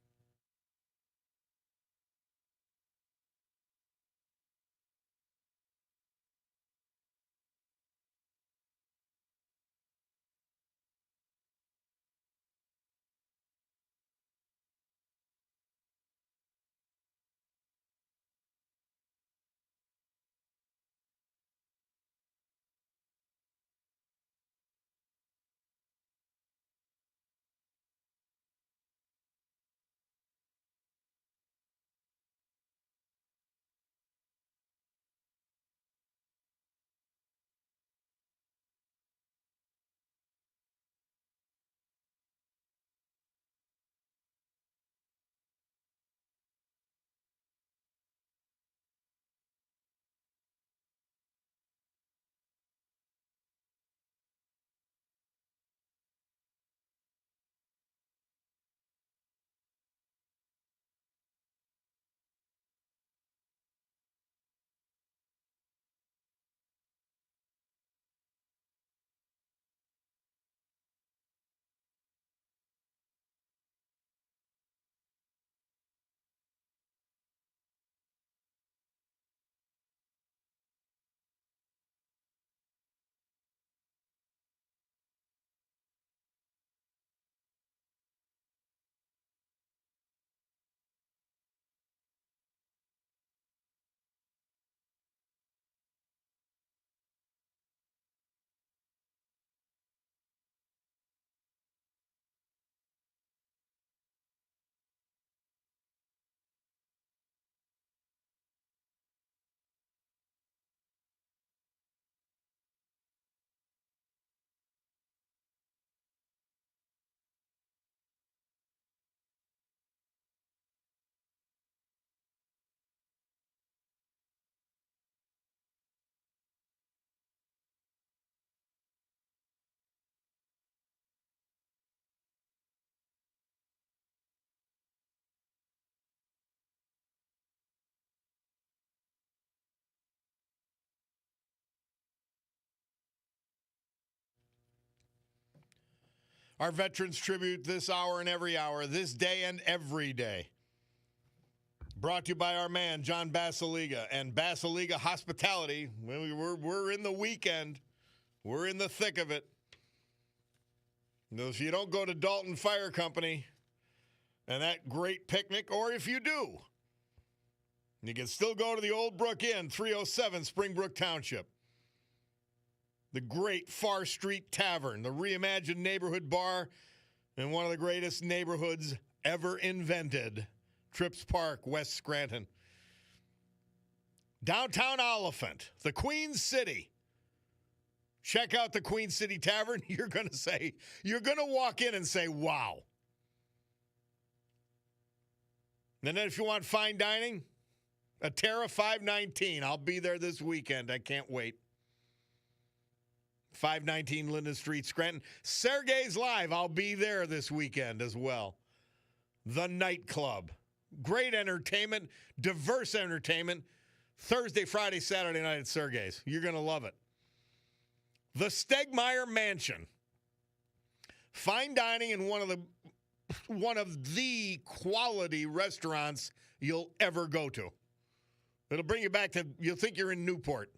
Our Veterans Tribute this hour and every hour, this day and every day. Brought to you by our man, John Basiliga, and Basiliga Hospitality. We're in the weekend. We're in the thick of it. If you don't go to Dalton Fire Company and that great picnic, or if you do, you can still go to the Old Brook Inn, 307 Springbrook Township. The great Far Street Tavern, the reimagined neighborhood bar in one of the greatest neighborhoods ever invented, Trips Park, West Scranton. Downtown Oliphant, the Queen City. Check out the Queen City Tavern. You're going to walk in and say, wow. And then if you want fine dining, Atera 519. I'll be there this weekend. I can't wait. 519 Linden Street, Scranton. Sergey's Live. I'll be there this weekend as well. The Nightclub. Great entertainment, diverse entertainment. Thursday, Friday, Saturday night at Sergey's. You're going to love it. The Stegmeyer Mansion. Fine dining in one of the quality restaurants you'll ever go to. It'll bring you back to, you'll think you're in Newport.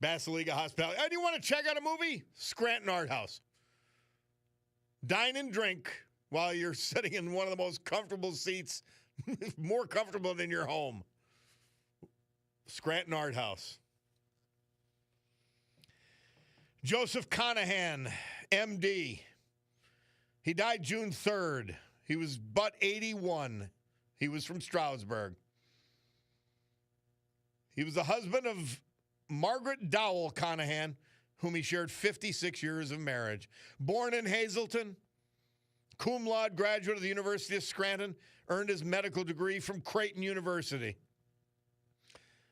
Basiliga Hospitality. Oh, do you want to check out a movie? Scranton Art House. Dine and drink while you're sitting in one of the most comfortable seats, more comfortable than your home. Scranton Art House. Joseph Conahan, MD. He died June 3rd. He was but 81. He was from Stroudsburg. He was the husband of Margaret Dowell Conahan, whom he shared 56 years of marriage. Born in Hazleton, cum laude graduate of the University of Scranton, earned his medical degree from Creighton University.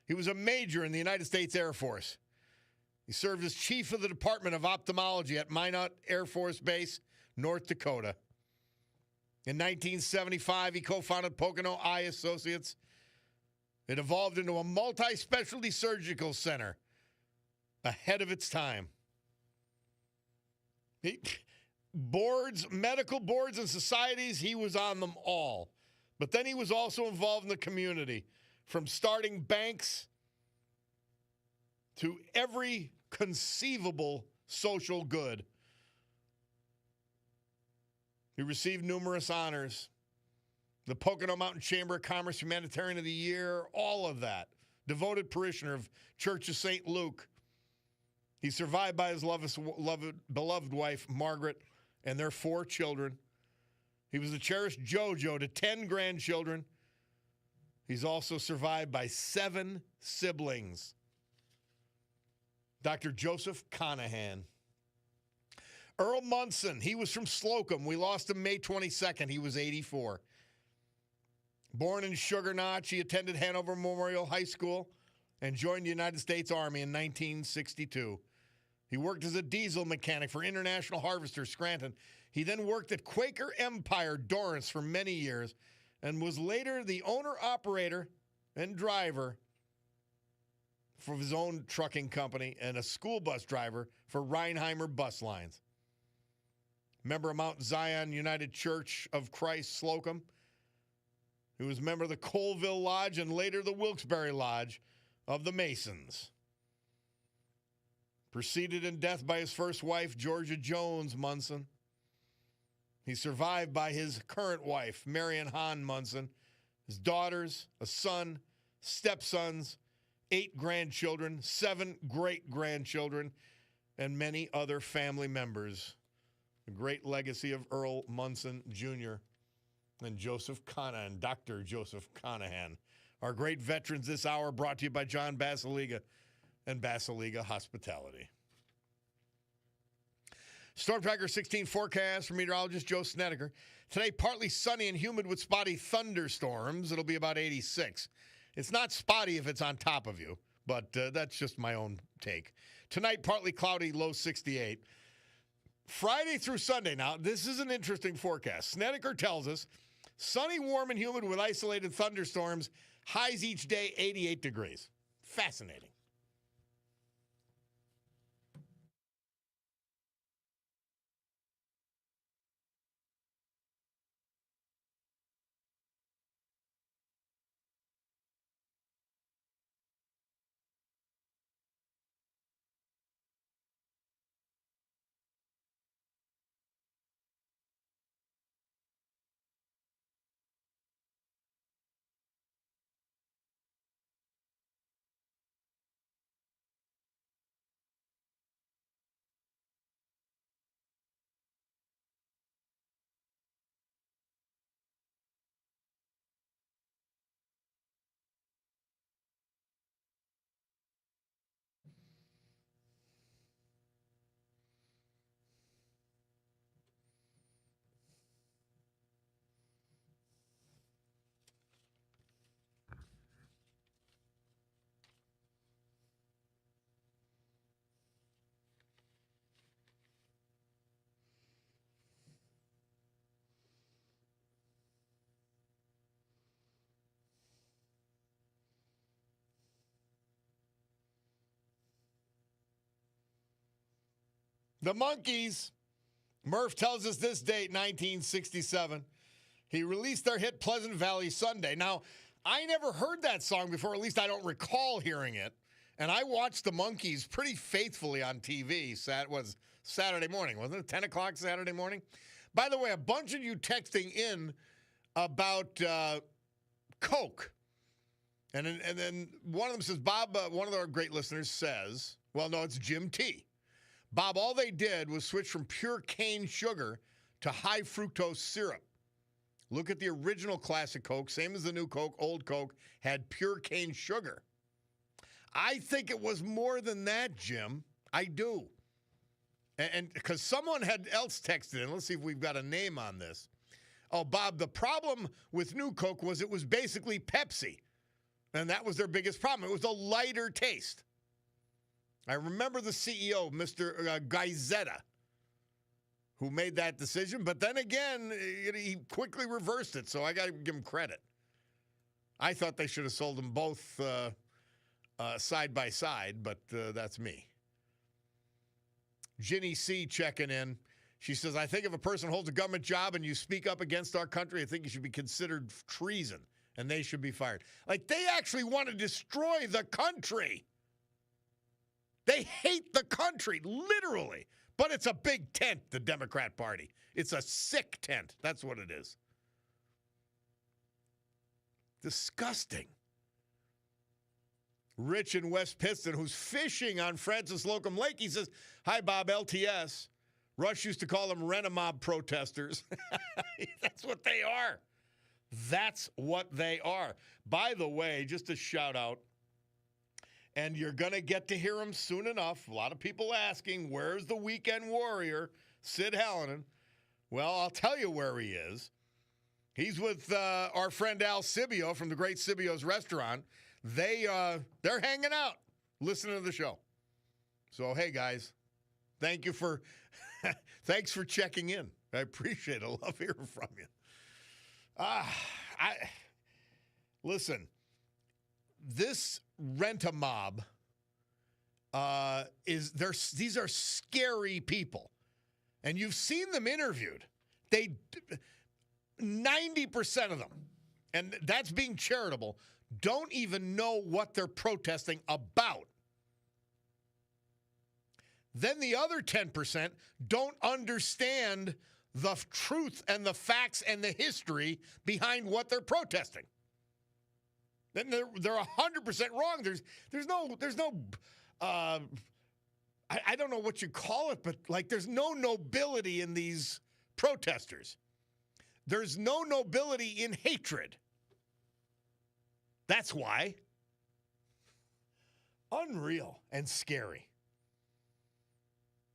He was a major in the United States Air Force. He served as chief of the Department of Ophthalmology at Minot Air Force Base, North Dakota. In 1975, he co-founded Pocono Eye Associates. It evolved into a multi-specialty surgical center ahead of its time. Medical boards and societies, he was on them all. But then he was also involved in the community, from starting banks to every conceivable social good. He received numerous honors. The Pocono Mountain Chamber of Commerce Humanitarian of the Year, all of that. Devoted parishioner of Church of St. Luke. He's survived by his beloved wife, Margaret, and their 4 children. He was a cherished JoJo to 10 grandchildren. He's also survived by 7 siblings. Dr. Joseph Conahan. Earl Munson, he was from Slocum. We lost him May 22nd. He was 84. Born in Sugar Notch, he attended Hanover Memorial High School and joined the United States Army in 1962. He worked as a diesel mechanic for International Harvester, Scranton. He then worked at Quaker Empire, Dorrance, for many years and was later the owner-operator and driver for his own trucking company and a school bus driver for Reinheimer Bus Lines. Member of Mount Zion United Church of Christ, Slocum. He was a member of the Colville Lodge and later the Wilkes-Barre Lodge of the Masons. Preceded in death by his first wife, Georgia Jones Munson. He's survived by his current wife, Marion Hahn Munson, his daughters, a son, stepsons, 8 grandchildren, 7 great-grandchildren, and many other family members. The great legacy of Earl Munson Jr. and Joseph Conahan, Dr. Joseph Conahan. Our great veterans this hour brought to you by John Basiliga and Basiliga Hospitality. Storm Tracker 16 forecast from meteorologist Joe Snedeker. Today, partly sunny and humid with spotty thunderstorms. It'll be about 86. It's not spotty if it's on top of you, but that's just my own take. Tonight, partly cloudy, low 68. Friday through Sunday. Now, this is an interesting forecast. Snedeker tells us sunny, warm, and humid with isolated thunderstorms. Highs each day, 88 degrees. Fascinating. The Monkees. Murph tells us this date, 1967. He released their hit Pleasant Valley Sunday. Now, I never heard that song before, at least I don't recall hearing it. And I watched the Monkees pretty faithfully on TV. It was Saturday morning, wasn't it? 10 o'clock Saturday morning? By the way, a bunch of you texting in about Coke. And then one of them says, Bob, one of our great listeners says, well, no, it's Jim T. Bob, all they did was switch from pure cane sugar to high fructose syrup. Look at the original classic Coke, same as the new Coke, old Coke, had pure cane sugar. I think it was more than that, Jim. I do. And because someone else texted in, let's see if we've got a name on this. Oh, Bob, the problem with new Coke was it was basically Pepsi. And that was their biggest problem. It was a lighter taste. I remember the CEO, Mr. Gaizetta, who made that decision. But then again, he quickly reversed it, so I got to give him credit. I thought they should have sold them both side by side, but that's me. Ginny C. checking in. She says, I think if a person holds a government job and you speak up against our country, I think you should be considered treason, and they should be fired. Like, they actually want to destroy the country. They hate the country, literally. But it's a big tent, the Democrat Party. It's a sick tent. That's what it is. Disgusting. Rich in West Pittston, who's fishing on Francis Locum Lake, he says, hi, Bob, LTS. Rush used to call them rent-a-mob protesters. That's what they are. That's what they are. By the way, just a shout out, and you're going to get to hear him soon enough. A lot of people asking, where's the weekend warrior, Sid Hallinan? Well, I'll tell you where he is. He's with our friend Al Cibio from the Great Cibio's Restaurant. They're hanging out, listening to the show. So, hey, guys, thank you for thanks for checking in. I appreciate it. I love hearing from you. Listen, this rent-a-mob these are scary people. And you've seen them interviewed. 90% of them, and that's being charitable, don't even know what they're protesting about. Then the other 10% don't understand the truth and the facts and the history behind what they're protesting. Then they're 100% wrong. There's no I don't know what you call it, but like there's no nobility in these protesters. There's no nobility in hatred. That's why. Unreal and scary.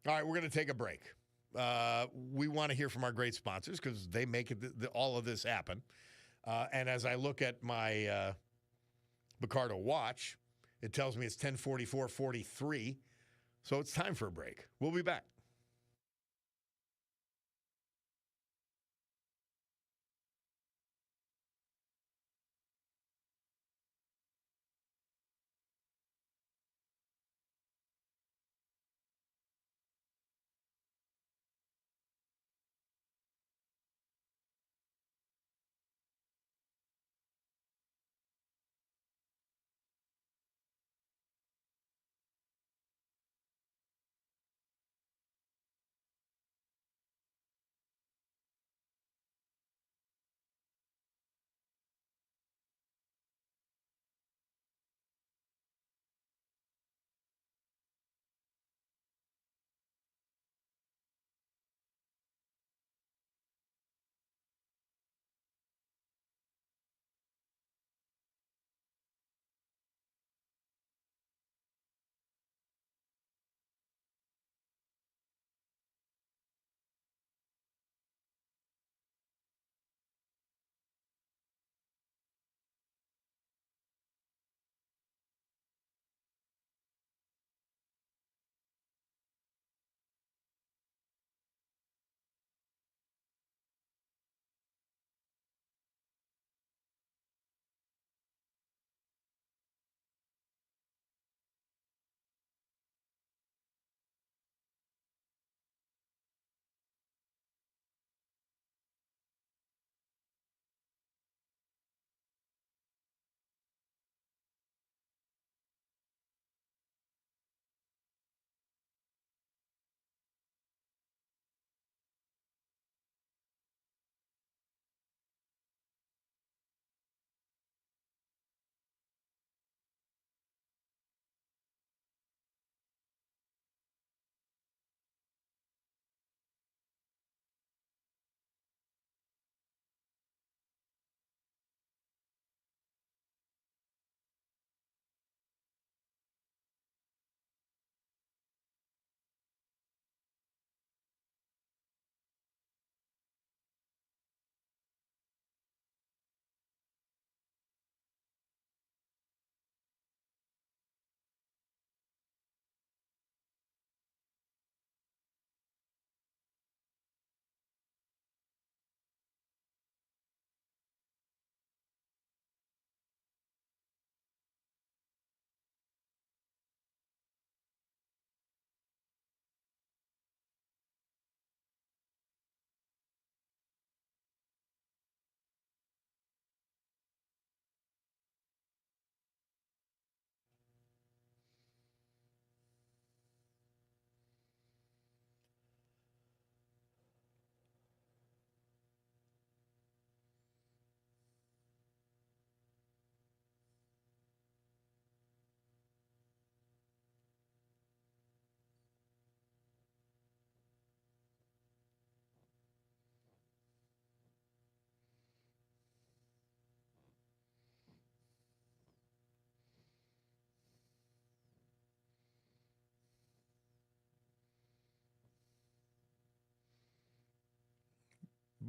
All right, we're going to take a break. We want to hear from our great sponsors because they make all of this happen. And as I look at my Picardo watch, it tells me it's 10:44:43. So it's time for a break. We'll be back.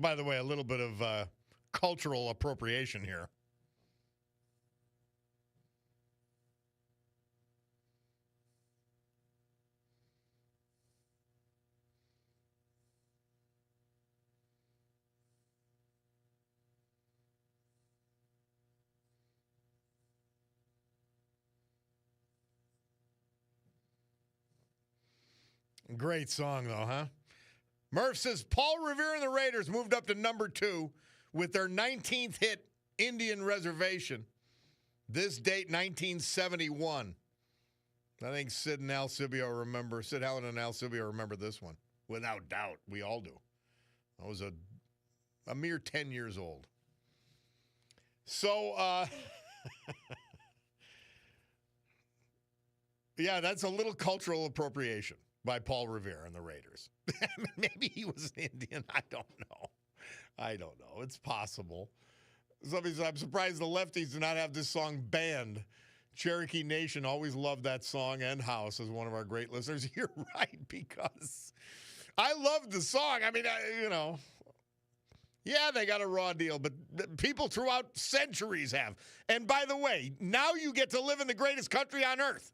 By the way, a little bit of cultural appropriation here. Great song, though, huh? Murph says Paul Revere and the Raiders moved up to number 2 with their 19th hit, Indian Reservation. This date, 1971. I think Sid and Sid Helen and Alcibio remember this one. Without doubt. We all do. I was a mere 10 years old. So, yeah, that's a little cultural appropriation by Paul Revere and the Raiders. Maybe he was an Indian. I don't know. It's possible. Somebody said, I'm surprised the lefties do not have this song banned. Cherokee Nation always loved that song, and House is one of our great listeners. You're right, because I loved the song. I mean, yeah, they got a raw deal, but people throughout centuries have. And by the way, now you get to live in the greatest country on earth.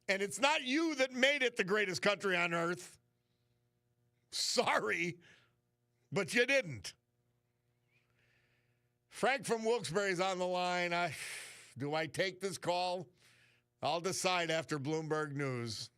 And it's not you that made it the greatest country on earth. Sorry, but you didn't. Frank from Wilkes-Barre is on the line. Do I take this call? I'll decide after Bloomberg News.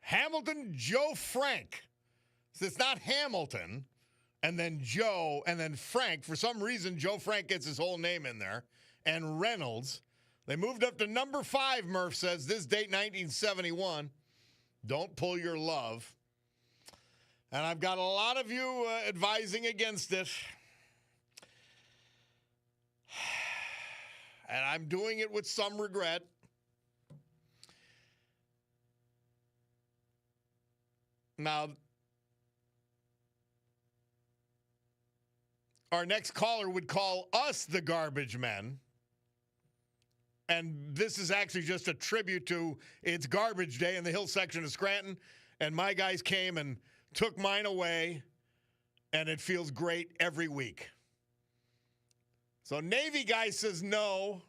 Hamilton Joe Frank. So it's not Hamilton and then Joe and then Frank. For some reason, Joe Frank gets his whole name in there. And Reynolds. They moved up to number 5, Murph says. This date, 1971. Don't pull your love. And I've got a lot of you advising against it. And I'm doing it with some regret. Now, our next caller would call us the garbage men. And this is actually just a tribute to it's garbage day in the hill section of Scranton. And my guys came and took mine away. And it feels great every week. So Navy guy says no.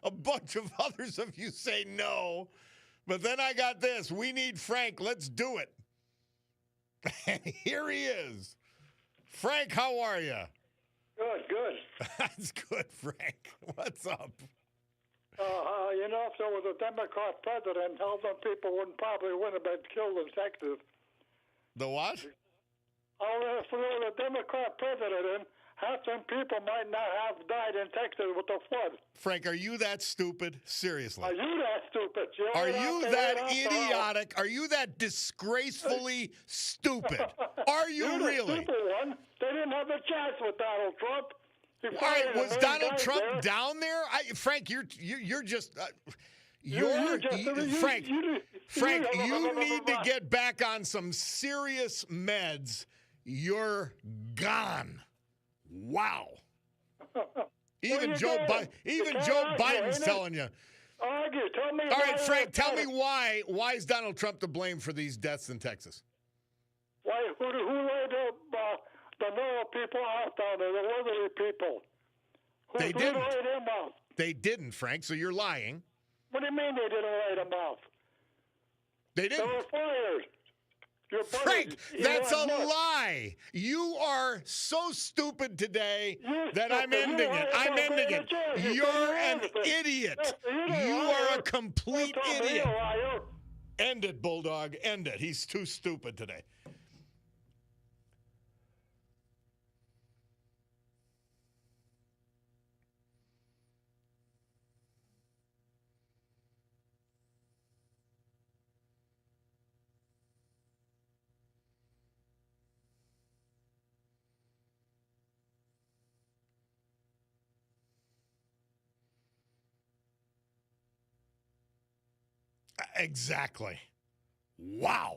A bunch of others of you say no. But then I got this. We need Frank. Let's do it. And here he is. Frank, how are you? Good. That's good, Frank. What's up? If there was a Democrat president, half them people wouldn't probably wouldn't have been killed in Texas. The what? If there was a Democrat president, half them people might not have died in Texas with the flood. Frank, are you that stupid? Seriously. Are you that stupid? Are you that idiotic? Are you that disgracefully stupid? Are you You're really? The stupid one. They didn't have a chance with Donald Trump. All right, was Donald Trump down there? Frank, you're just Frank. Frank, you need to get back on some serious meds. You're gone. Wow. Even Joe Biden's telling you. Tell me. All right, Frank, tell me why is Donald Trump to blame for these deaths in Texas? Why? Who laid the normal people off down there, the elderly people? They didn't. Who laid them off? They didn't, Frank, so you're lying. What do you mean they didn't lay them off? They didn't. They were fired. Frank, that's a lie. You are so stupid today that I'm ending it. I'm ending it. You're an idiot. You are a complete idiot. End it, Bulldog. End it. He's too stupid today. Exactly. Wow.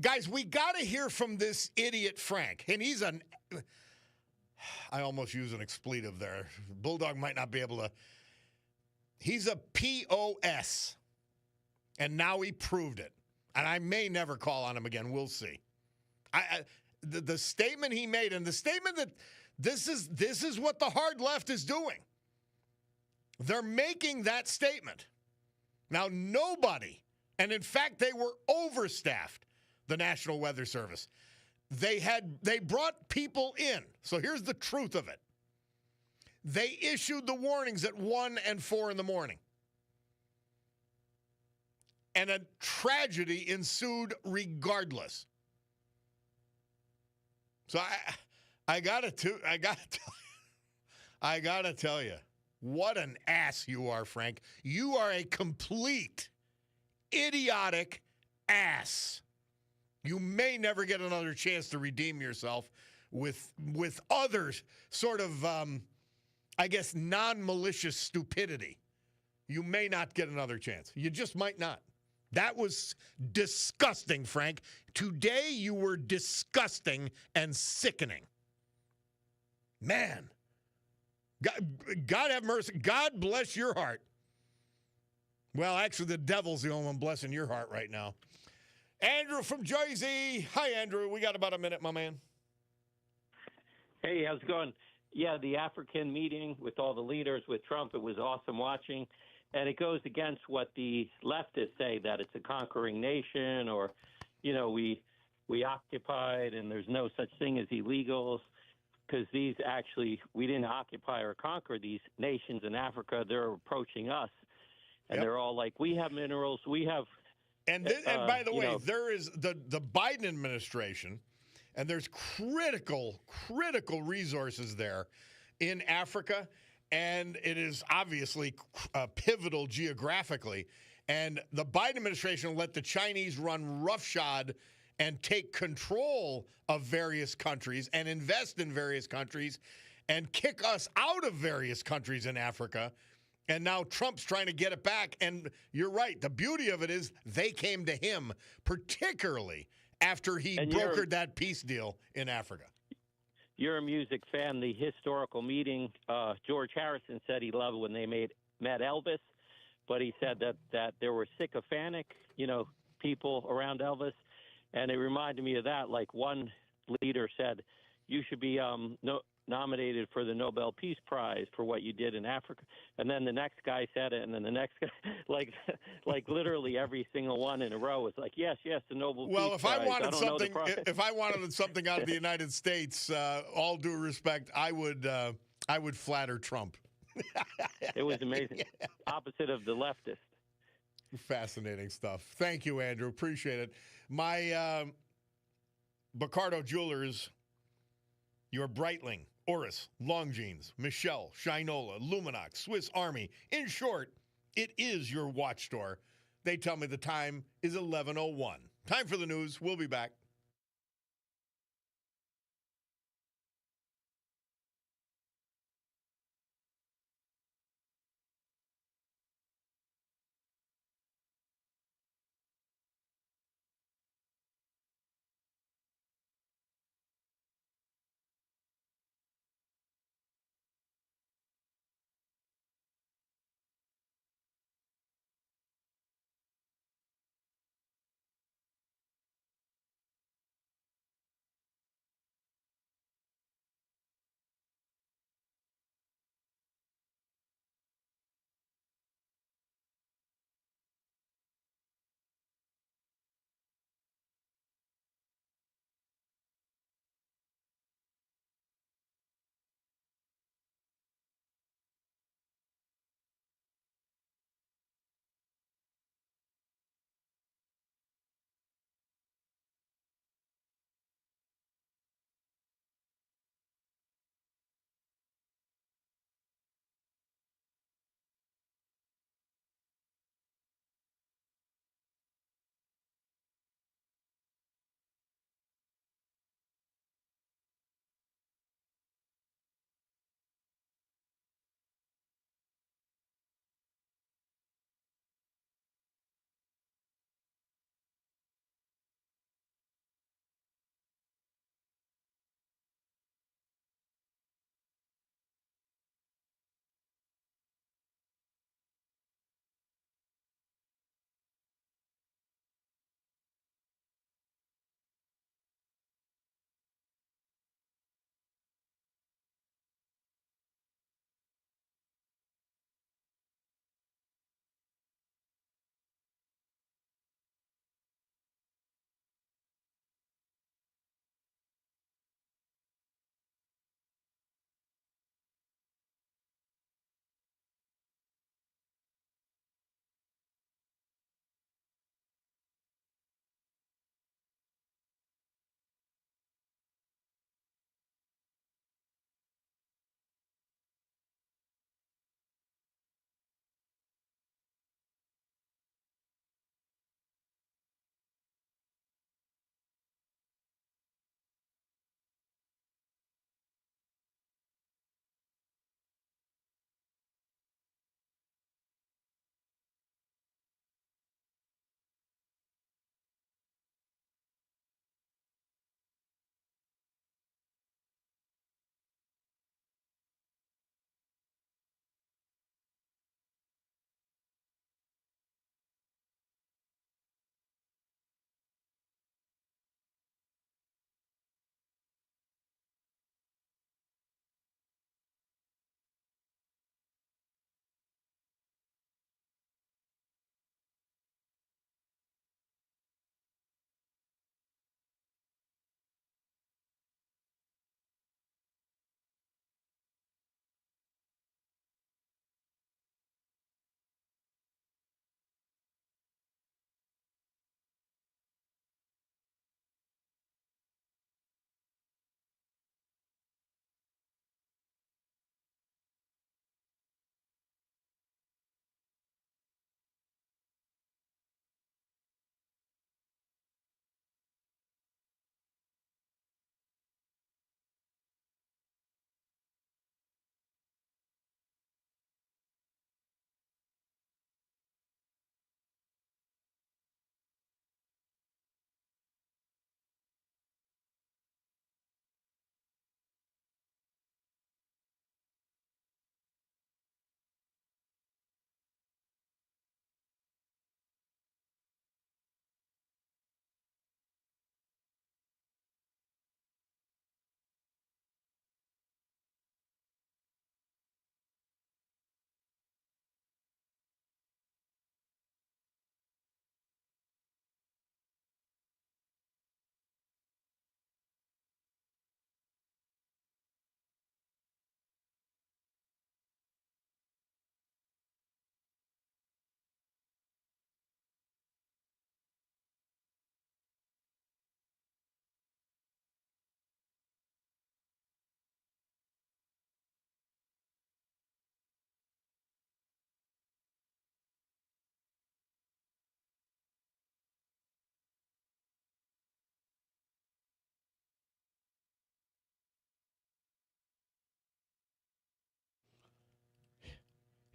Guys, we got to hear from this idiot Frank. And I almost used an expletive there. Bulldog might not be able to. He's a POS. And now he proved it. And I may never call on him again. We'll see. The statement he made, and the statement that this is what the hard left is doing. They're making that statement. Now, nobody, and in fact, they were overstaffed, the National Weather Service. They brought people in. So here's the truth of it. They issued the warnings at 1 and 4 in the morning. And a tragedy ensued regardless. So I gotta tell you. What an ass you are, Frank. You are a complete, idiotic ass. You may never get another chance to redeem yourself with other sort of, non-malicious stupidity. You may not get another chance. You just might not. That was disgusting, Frank. Today you were disgusting and sickening. Man. God have mercy. God bless your heart. Well, actually, the devil's the only one blessing your heart right now. Andrew from Jersey. Hi, Andrew. We got about a minute, my man. Hey, how's it going? Yeah, the African meeting with all the leaders with Trump, it was awesome watching. And it goes against what the leftists say, that it's a conquering nation or, we occupied and there's no such thing as illegals. Because we didn't occupy or conquer these nations in Africa. They're approaching us. And they're all like, we have minerals, we have. And by the way, know, there is the Biden administration, and there's critical resources there in Africa, and it is obviously pivotal geographically. And the Biden administration let the Chinese run roughshod and take control of various countries and invest in various countries and kick us out of various countries in Africa. And now Trump's trying to get it back. And you're right. The beauty of it is they came to him, particularly after he brokered that peace deal in Africa. You're a music fan. The historical meeting, George Harrison said he loved when they met Elvis, but he said that there were sycophantic, people around Elvis. And it reminded me of that. Like one leader said, you should be nominated for the Nobel Peace Prize for what you did in Africa. And then the next guy said it, and then the next guy, like literally every single one in a row was like, yes, the Nobel Peace Prize. Well, if I wanted something out of the United States, all due respect, I would flatter Trump. It was amazing. Opposite of the leftist. Fascinating stuff. Thank you, Andrew. Appreciate it. My Baccardo Jewelers, your Breitling, Oris, Longines, Michelle, Shinola, Luminox, Swiss Army. In short, it is your watch store. They tell me the time is 11:01. Time for the news. We'll be back.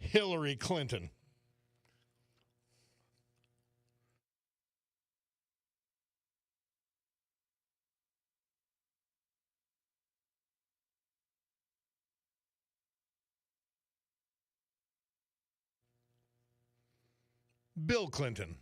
Hillary Clinton. Bill Clinton.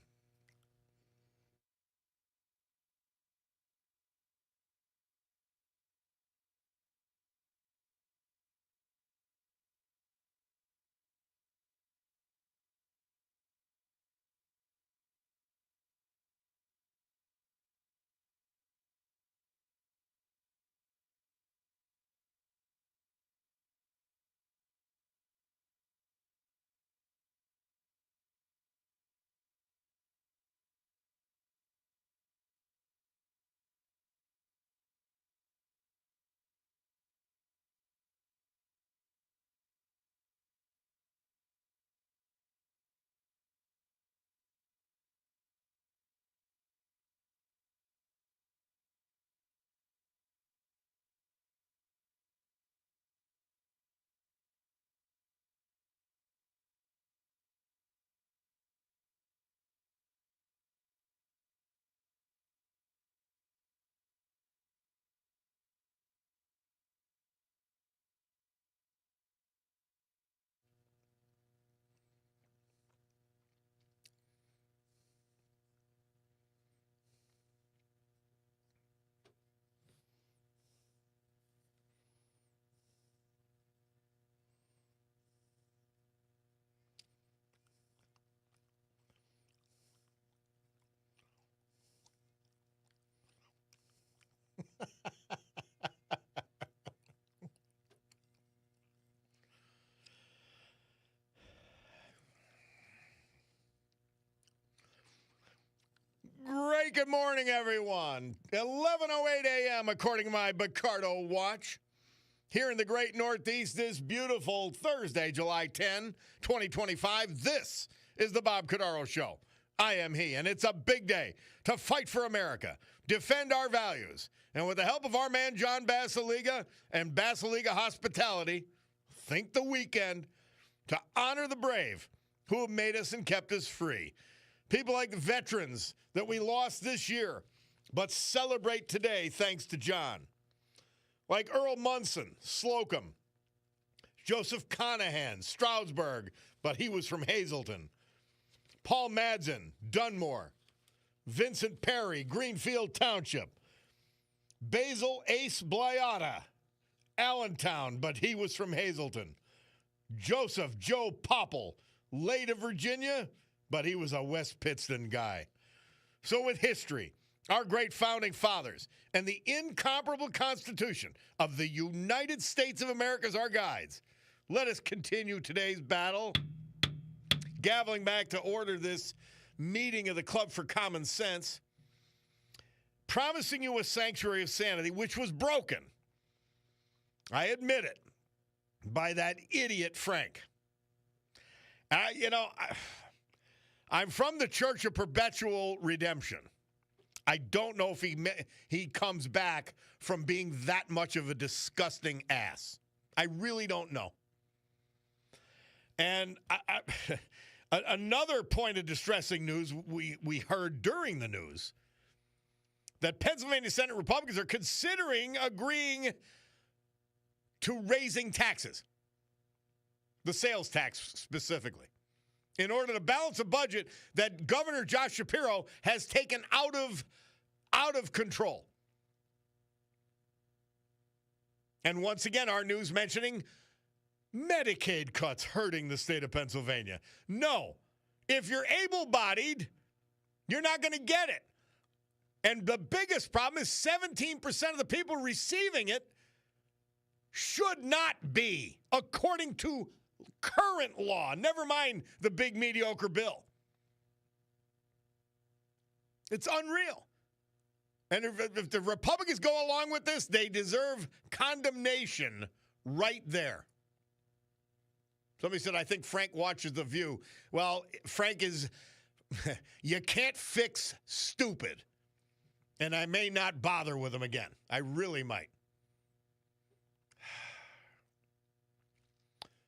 Great good morning, everyone. 11:08 a.m. according to my Bacardo watch. Here in the great Northeast this beautiful Thursday, July 10, 2025. This is the Bob Cordaro Show. I am he, and it's a big day to fight for America, defend our values, and with the help of our man John Basiliga and Basiliga Hospitality, think the weekend to honor the brave who have made us and kept us free. People like the veterans that we lost this year, but celebrate today thanks to John. Like Earl Munson, Slocum, Joseph Conahan, Stroudsburg, but he was from Hazleton. Paul Madsen, Dunmore. Vincent Perry, Greenfield Township. Basil Ace Blyata, Allentown, but he was from Hazleton. Joseph Joe Popple, Leyte, Virginia, but he was a West Pittston guy. So with history, our great founding fathers, and the incomparable Constitution of the United States of America as our guides, let us continue today's battle, gaveling back to order this meeting of the Club for Common Sense, promising you a sanctuary of sanity, which was broken, I admit it, by that idiot Frank. I'm from the Church of Perpetual Redemption. I don't know if he comes back from being that much of a disgusting ass. I really don't know. And another point of distressing news we heard during the news, that Pennsylvania Senate Republicans are considering agreeing to raising taxes, the sales tax specifically, in order to balance a budget that Governor Josh Shapiro has taken out of control. And once again, our news mentioning Medicaid cuts hurting the state of Pennsylvania. No, if you're able-bodied, you're not going to get it. And the biggest problem is 17% of the people receiving it should not be, according to current law, never mind the big mediocre bill. It's unreal. And if the Republicans go along with this, they deserve condemnation right there. Somebody said, I think Frank watches The View. Well, Frank is, you can't fix stupid. And I may not bother with him again. I really might.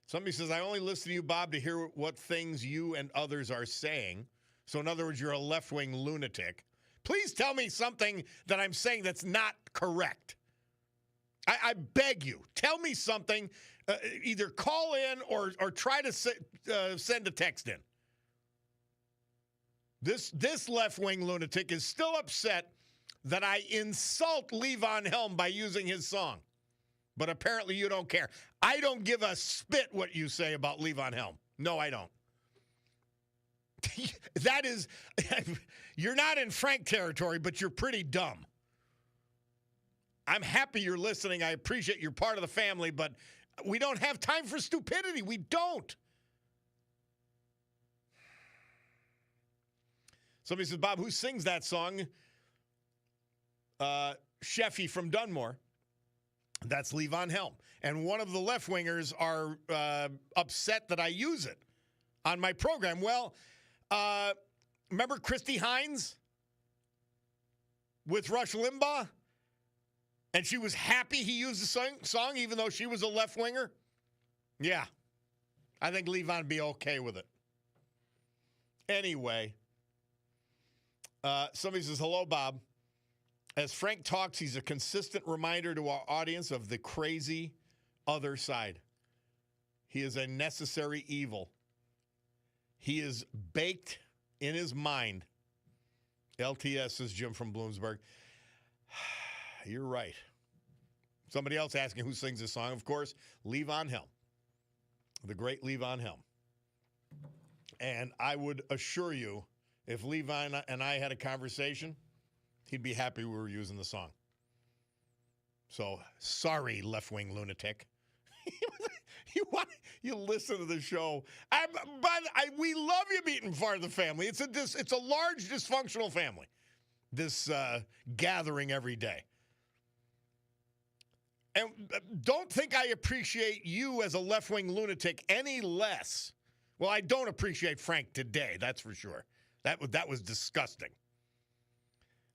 Somebody says, I only listen to you, Bob, to hear what things you and others are saying. So in other words, you're a left-wing lunatic. Please tell me something that I'm saying that's not correct. I beg you, tell me something. Either call in or try to send a text in. This left-wing lunatic is still upset that I insult Levon Helm by using his song. But apparently you don't care. I don't give a spit what you say about Levon Helm. No, I don't. That is, you're not in Frank territory, but you're pretty dumb. I'm happy you're listening. I appreciate you're part of the family, but we don't have time for stupidity. We don't. Somebody says, Bob, who sings that song? Sheffy from Dunmore. That's Levon Helm. And one of the left-wingers are upset that I use it on my program. Well, remember Christy Hines with Rush Limbaugh? And she was happy he used the song even though she was a left-winger? Yeah. I think Levon would be okay with it. Anyway, somebody says, hello, Bob. As Frank talks, he's a consistent reminder to our audience of the crazy other side. He is a necessary evil. He is baked in his mind. LTS, says Jim from Bloomsburg. You're right. Somebody else asking who sings this song. Of course, Levon Helm. The great Levon Helm. And I would assure you, if Levon and I had a conversation, he'd be happy we were using the song. So, sorry, left-wing lunatic. You listen to the show. We love you being part of the family. It's a large dysfunctional family, this gathering every day. And don't think I appreciate you as a left-wing lunatic any less. Well, I don't appreciate Frank today, that's for sure. That was disgusting.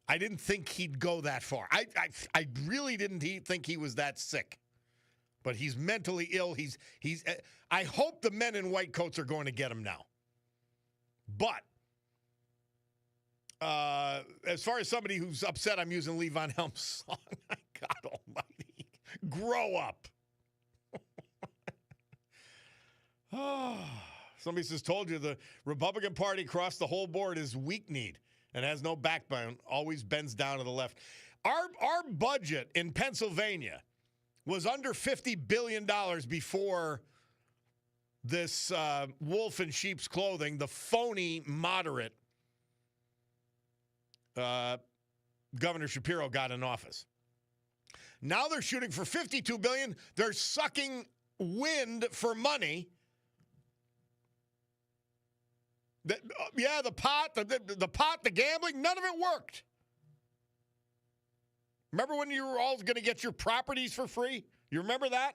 I didn't think he'd go that far. I really didn't think he was that sick. But he's mentally ill. He's. I hope the men in white coats are going to get him now. But as far as somebody who's upset I'm using Levon Helm's song, my God almighty, grow up. Somebody says, told you the Republican Party across the whole board is weak-kneed and has no backbone, always bends down to the left. Our budget in Pennsylvania was under $50 billion before this wolf in sheep's clothing, the phony moderate Governor Shapiro got in office. Now they're shooting for $52 billion. They're sucking wind for money. The pot, the gambling, none of it worked. Remember when you were all going to get your properties for free? You remember that?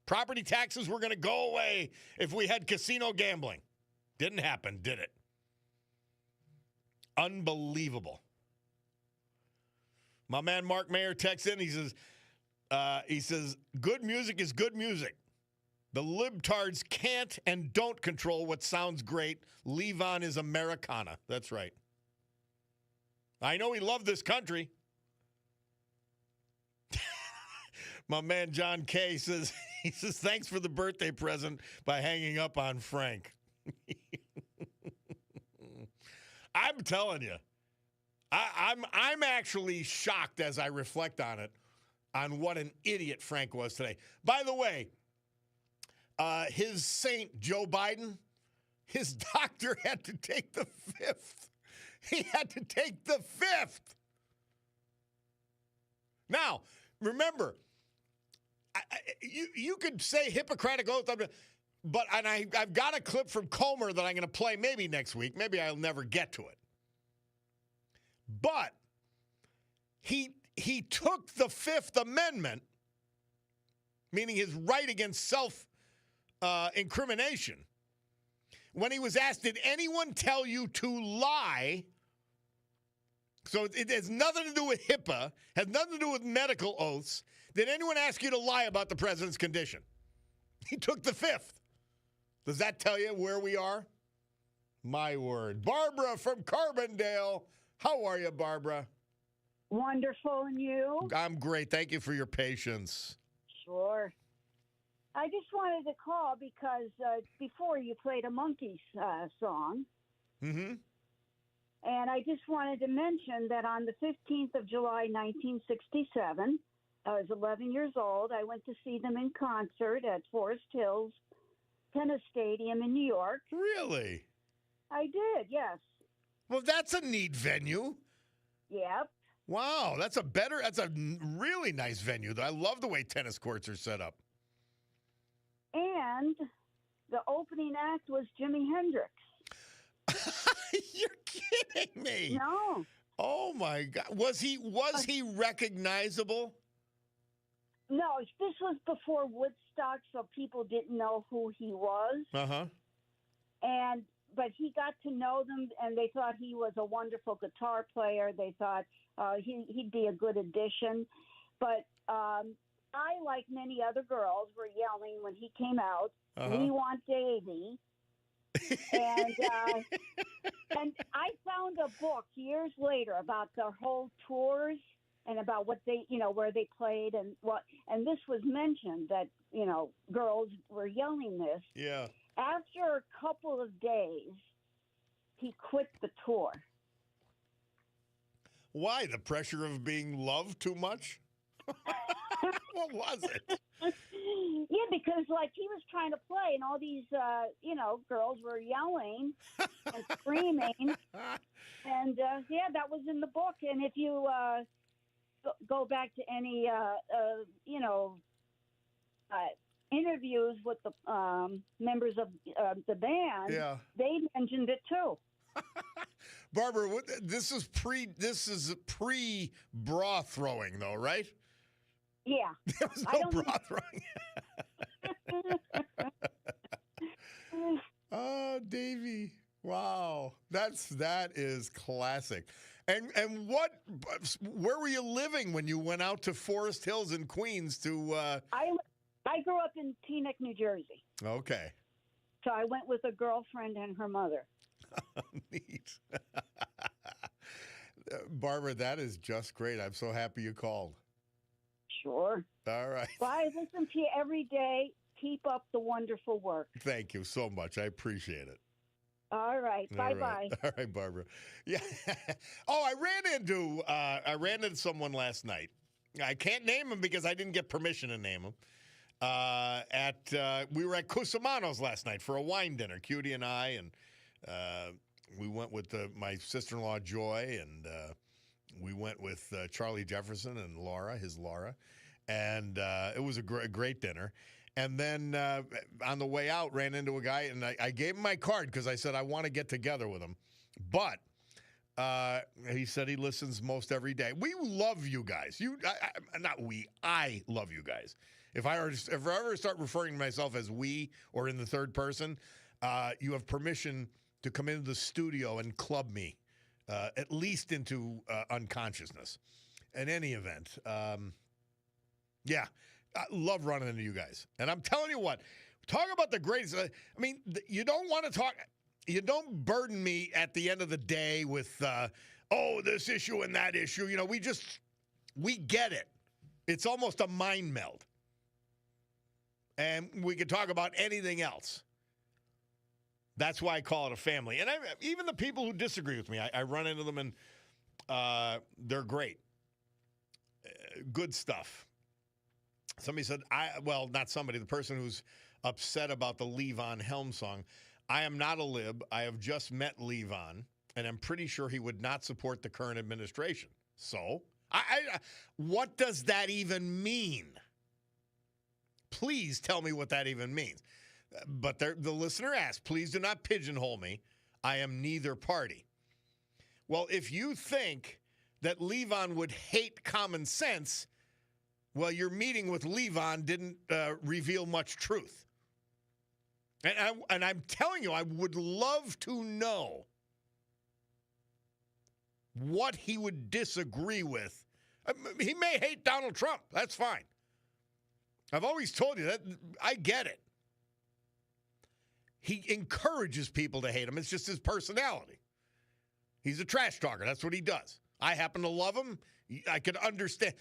Property taxes were going to go away if we had casino gambling. Didn't happen, did it? Unbelievable. My man Mark Mayer texts in. He says, good music is good music. The libtards can't and don't control what sounds great. Levon is Americana. That's right. I know he loved this country. My man John Kay says, thanks for the birthday present by hanging up on Frank. I'm telling you, I'm actually shocked as I reflect on it, on what an idiot Frank was today. By the way, his saint, Joe Biden, his doctor had to take the fifth. He had to take the fifth. Now, remember, you could say Hippocratic oath, but I've got a clip from Comer that I'm going to play maybe next week. Maybe I'll never get to it. But he took the Fifth Amendment, meaning his right against self-incrimination, when he was asked, did anyone tell you to lie? So it has nothing to do with HIPAA, has nothing to do with medical oaths. Did anyone ask you to lie about the president's condition? He took the 5th. Does that tell you where we are? My word. Barbara from Carbondale. How are you, Barbara? Wonderful, and you? I'm great. Thank you for your patience. Sure. I just wanted to call because before you played a Monkees song, Mm-hmm. and I just wanted to mention that on the 15th of July, 1967, I was 11 years old. I went to see them in concert at Forest Hills Tennis Stadium in New York. Really? I did, yes. Well, that's a neat venue. Yep. Wow, that's a really nice venue. I love the way tennis courts are set up. And the opening act was Jimi Hendrix. You're kidding me. No. Oh my God. Was he recognizable? No, this was before Woodstock, so people didn't know who he was. Uh-huh. But he got to know them, and they thought he was a wonderful guitar player. They thought he'd be a good addition. But I, like many other girls, were yelling when he came out, "We want Davy." And I found a book years later about their whole tours and about what they, where they played and this was mentioned that, girls were yelling this. Yeah. After a couple of days, he quit the tour. Why? The pressure of being loved too much? What was it? Yeah, because he was trying to play, and all these girls were yelling and screaming, and that was in the book. And if you go back to any interviews with the members of the band, they mentioned it too. Barbara, this is pre bra throwing though, right? Yeah. There was no bra throwing. Oh, Davey. Wow. That is classic. And where were you living when you went out to Forest Hills in Queens to I grew up in Teaneck, New Jersey. Okay. So I went with a girlfriend and her mother. Neat. Barbara, that is just great. I'm so happy you called. Sure. All right. Well, I listen to you every day. Keep up the wonderful work. Thank you so much. I appreciate it. All right. Bye-bye. All right, Barbara. Yeah. Oh, I ran into someone last night. I can't name him because I didn't get permission to name him. We were at Cusimano's last night for a wine dinner, Cutie and I, and we went with my sister-in-law Joy, and we went with Charlie Jefferson and his Laura, and it was a great dinner. And then on the way out, ran into a guy, and I gave him my card because I said I want to get together with him. But he said he listens most every day. We love you guys. I love you guys. If I ever start referring to myself as we or in the third person, you have permission to come into the studio and club me, at least into unconsciousness. In any event, yeah, I love running into you guys. And I'm telling you what, talk about the greatest. You don't want to talk. You don't burden me at the end of the day with, this issue and that issue. We get it. It's almost a mind meld. And we could talk about anything else. That's why I call it a family. And even the people who disagree with me, I run into them, and they're great. Good stuff. Somebody said, not somebody, the person who's upset about the Levon Helm song. I am not a lib. I have just met Levon, and I'm pretty sure he would not support the current administration. So, what does that even mean? Please tell me what that even means. But the listener asked, please do not pigeonhole me. I am neither party. Well, if you think that Levon would hate common sense, well, your meeting with Levon didn't reveal much truth. And I'm telling you, I would love to know what he would disagree with. He may hate Donald Trump. That's fine. I've always told you that. I get it. he encourages people to hate him. It's just his personality. He's a trash talker. That's what he does. I happen to love him. I could understand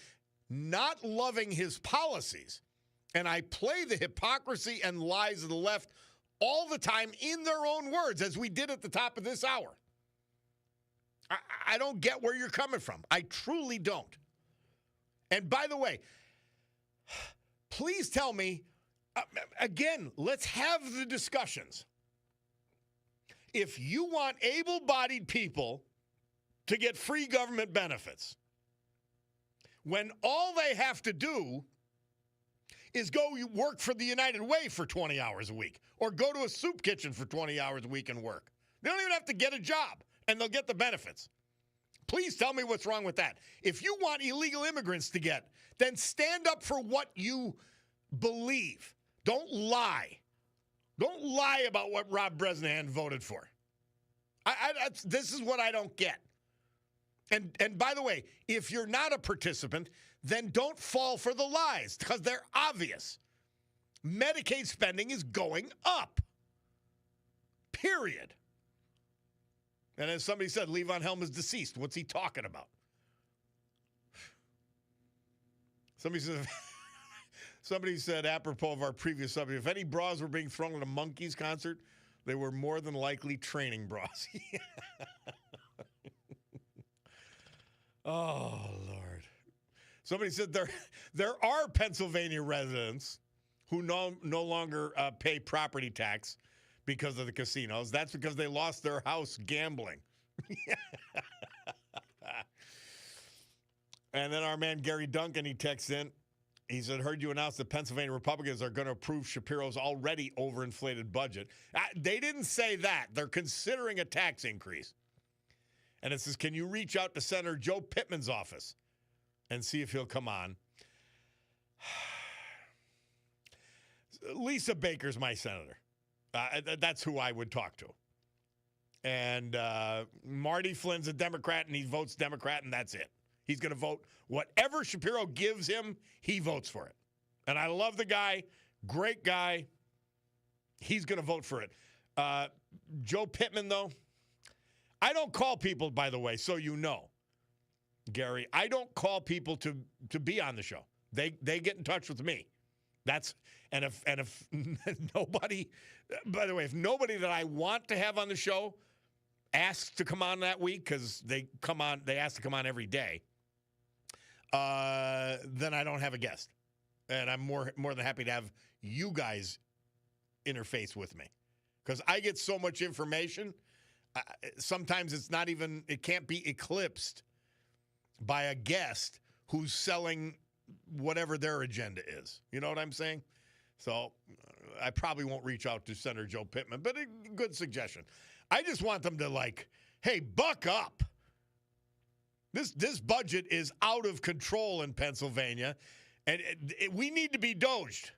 not loving his policies. And I play the hypocrisy and lies of the left all the time in their own words, as we did at the top of this hour. I don't get where you're coming from. I truly don't. And by the way, please tell me, again, let's have the discussions. If you want able-bodied people to get free government benefits, when all they have to do is go work for the United Way for 20 hours a week or go to a soup kitchen for 20 hours a week and work. They don't even have to get a job, and they'll get the benefits. Please tell me what's wrong with that. If you want illegal immigrants to get, then stand up for what you believe. Don't lie. Don't lie about what Rob Bresnahan voted for. This is what I don't get. And by the way, if you're not a participant, then don't fall for the lies because they're obvious. Medicaid spending is going up. Period. And as somebody said, Levon Helm is deceased. What's he talking about? Somebody said, apropos of our previous subject, if any bras were being thrown at a Monkees concert, they were more than likely training bras. Oh, Lord. Somebody said there are Pennsylvania residents who no longer pay property tax because of the casinos. That's because they lost their house gambling. And then our man Gary Duncan, he texts in. He said, heard you announce that Pennsylvania Republicans are going to approve Shapiro's already overinflated budget. They didn't say that. They're considering a tax increase. And it says, can you reach out to Senator Joe Pittman's office and see if he'll come on? Lisa Baker's my senator. That's who I would talk to. And Marty Flynn's a Democrat, and he votes Democrat, and that's it. He's going to vote whatever Shapiro gives him, he votes for it. And I love the guy. Great guy. He's going to vote for it. Joe Pittman, though, I don't call people, by the way, so you know, Gary. I don't call people to be on the show. They get in touch with me. And if nobody, by the way, if nobody that I want to have on the show asks to come on that week, because they ask to come on every day, then I don't have a guest. And I'm more than happy to have you guys interface with me, because I get so much information. Sometimes it can't be eclipsed by a guest who's selling whatever their agenda is. You know what I'm saying? So I probably won't reach out to Senator Joe Pittman, but a good suggestion. I just want them to hey, buck up. This budget is out of control in Pennsylvania, and we need to be doged.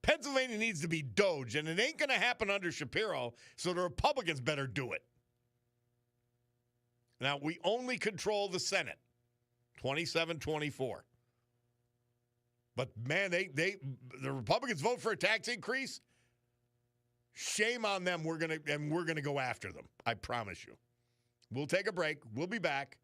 Pennsylvania needs to be doged, and it ain't going to happen under Shapiro, so the Republicans better do it. Now, we only control the Senate, 27-24. But, man, the Republicans vote for a tax increase. Shame on them. We're gonna go after them. I promise you. We'll take a break. We'll be back.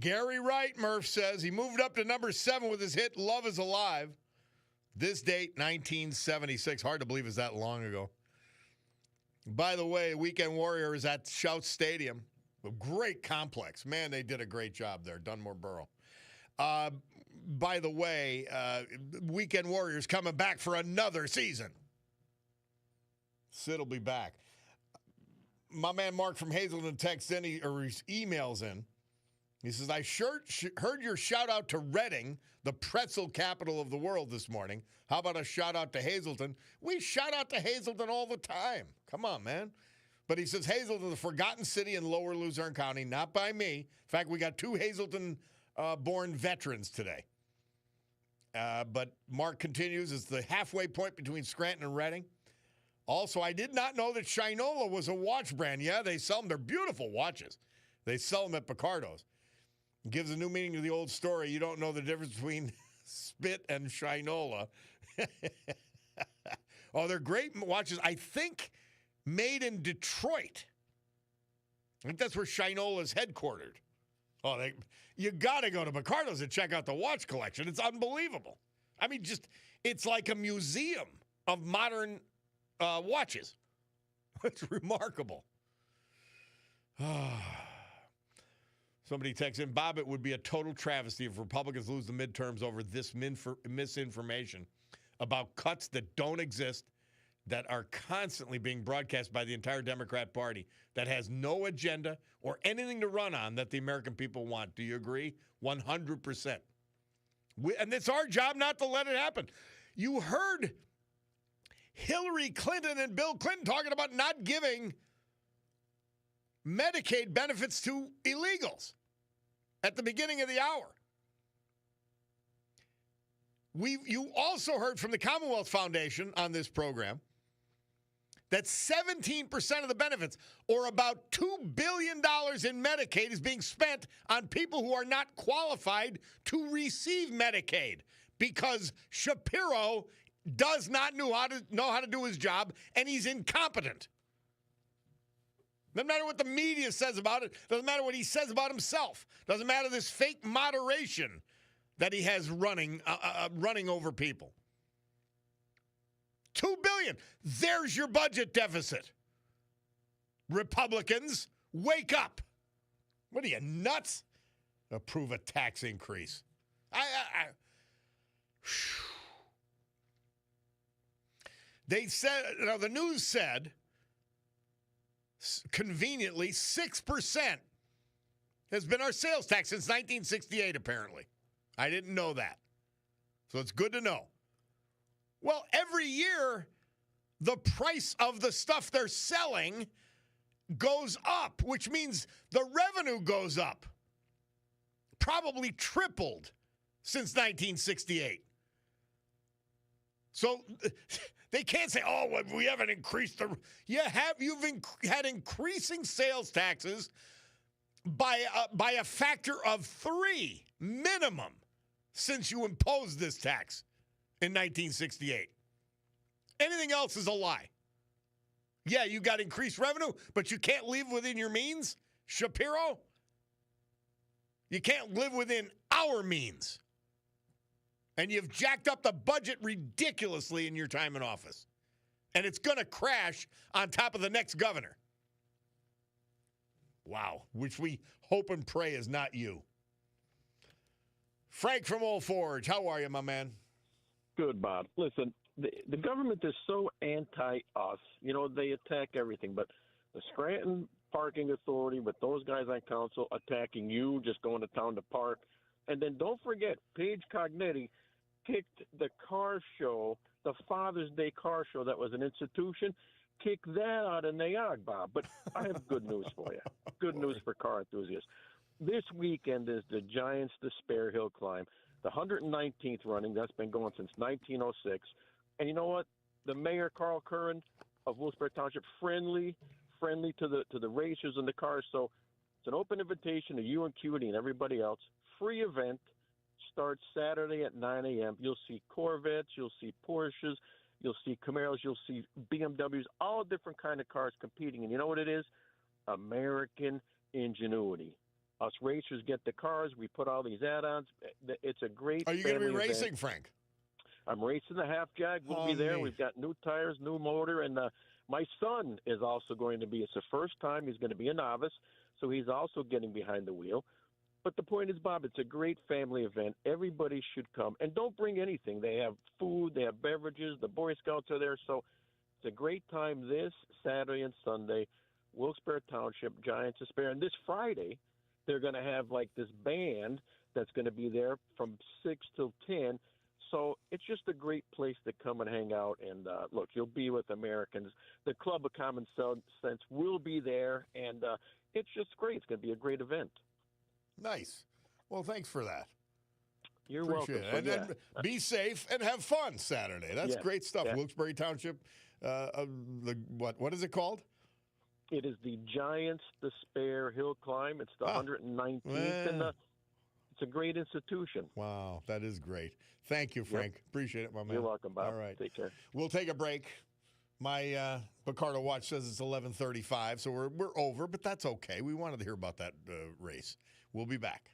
Gary Wright, Murph says, he moved up to number 7 with his hit Love is Alive. This date, 1976. Hard to believe it's that long ago. By the way, Weekend Warriors at Shout Stadium. A great complex. Man, they did a great job there, Dunmore Borough. By the way, Weekend Warriors coming back for another season. Sid will be back. My man Mark from Hazelton texts in, he emails in. He says, I heard your shout out to Reading, the pretzel capital of the world this morning. How about a shout out to Hazelton? We shout out to Hazelton all the time. Come on, man. But he says, Hazelton, the forgotten city in lower Luzerne County, not by me. In fact, we got 2 Hazelton-born veterans today. But Mark continues, it's the halfway point between Scranton and Reading. Also, I did not know that Shinola was a watch brand. Yeah, they sell them. They're beautiful watches. They sell them at Picardo's. Gives a new meaning to the old story. You don't know the difference between Spit and Shinola. Oh, they're great watches. I think made in Detroit. I think that's where Shinola's headquartered. Oh, you got to go to Picardo's and check out the watch collection. It's unbelievable. I mean, it's like a museum of modern watches. It's remarkable. Somebody texts in, Bob, it would be a total travesty if Republicans lose the midterms over this misinformation about cuts that don't exist, that are constantly being broadcast by the entire Democrat Party, that has no agenda or anything to run on that the American people want. Do you agree? 100%. And it's our job not to let it happen. You heard Hillary Clinton and Bill Clinton talking about not giving Medicaid benefits to illegals at the beginning of the hour. You also heard from the Commonwealth Foundation on this program that 17% of the benefits, or about $2 billion in Medicaid, is being spent on people who are not qualified to receive Medicaid because Shapiro does not know how to do his job, and he's incompetent. Doesn't matter what the media says about it. Doesn't matter what he says about himself. Doesn't matter this fake moderation that he has running over people. $2 billion. There's your budget deficit. Republicans, wake up. What are you, nuts? Approve a tax increase. They said, the news said, conveniently, 6% has been our sales tax since 1968, apparently. I didn't know that. So it's good to know. Well, every year, the price of the stuff they're selling goes up, which means the revenue goes up. Probably tripled since 1968. So they can't say, oh, well, we haven't increased the... You've had increasing sales taxes by a factor of 3 minimum since you imposed this tax in 1968. Anything else is a lie. Yeah, you got increased revenue, but you can't live within your means, Shapiro? You can't live within our means. And you've jacked up the budget ridiculously in your time in office. And it's going to crash on top of the next governor. Wow, which we hope and pray is not you. Frank from Old Forge, how are you, my man? Good, Bob. Listen, the government is so anti-us. You know, they attack everything. But the Scranton Parking Authority, with those guys on council attacking you, just going to town to park. And then don't forget, Paige Cognetti kicked the car show, the Father's Day car show that was an institution, kicked that out of NAIOG, Bob. But I have good news for you. Good news for car enthusiasts. This weekend is the Giants Despair Hill Climb, the 119th running. That's been going since 1906. And you know what? The mayor, Carl Curran of Wilkes-Barre Township, friendly to the racers and the cars. So it's an open invitation to you and Cutie and everybody else. Free event. Starts Saturday at 9 a.m. You'll see Corvettes, you'll see Porsches, you'll see Camaros, you'll see BMWs, all different kind of cars competing. And you know what it is? American ingenuity. Us racers get the cars. We put all these add-ons. It's a great. Are you going to be family racing, event. Frank? I'm racing the half jag. We'll be there. We've got new tires, new motor, and my son is also going to be. It's the first time he's going to be a novice, so he's also getting behind the wheel. But the point is, Bob, it's a great family event. Everybody should come, and don't bring anything. They have food, they have beverages. The Boy Scouts are there, so it's a great time this Saturday and Sunday. Wilkes-Barre Township, Giants of Spare, and this Friday they're going to have like this band that's going to be there from 6 till 10. So it's just a great place to come and hang out. And, look, you'll be with Americans. The Club of Common Sense will be there, and it's just great. It's going to be a great event. Nice. Well, thanks for that. You're Appreciate welcome. it. And be safe and have fun Saturday. That's great stuff. Yeah. Wilkes-Barre Township, what is it called? It is the Giants Despair Hill Climb. It's the 119th, and it's a great institution. Wow, that is great. Thank you, Frank. Yep. Appreciate it, my man. You're welcome, Bob. All right. Take care. We'll take a break. My Picardo watch says it's 11:35, so we're over, but that's okay. We wanted to hear about that race. We'll be back.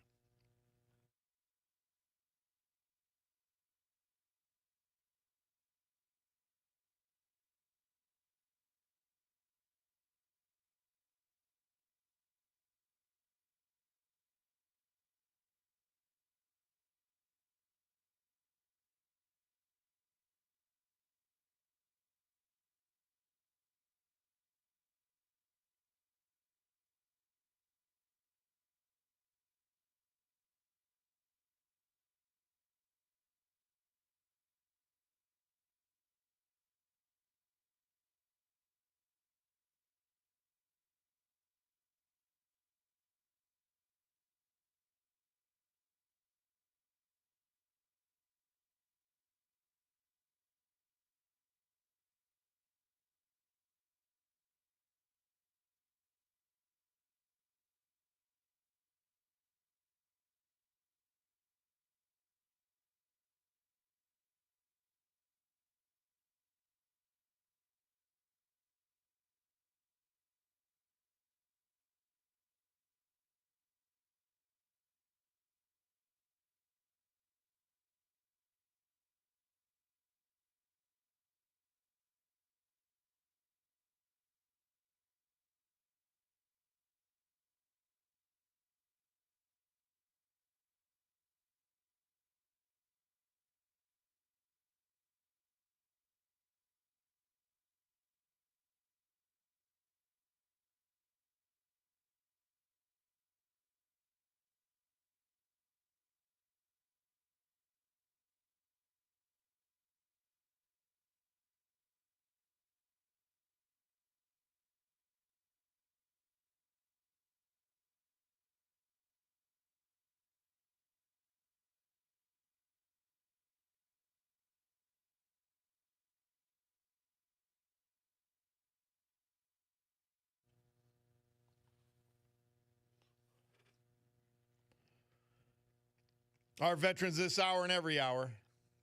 Our veterans this hour and every hour,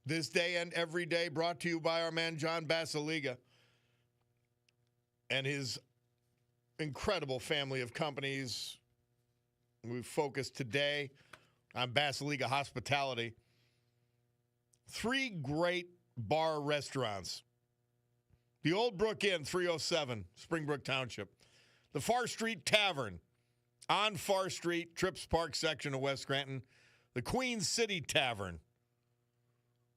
this day and every day, brought to you by our man John Basiliga and his incredible family of companies. We've focused today on Basiliga Hospitality. 3 great bar restaurants. The Old Brook Inn, 307, Springbrook Township. The Far Street Tavern on Far Street, Trips Park section of West Scranton. The Queen City Tavern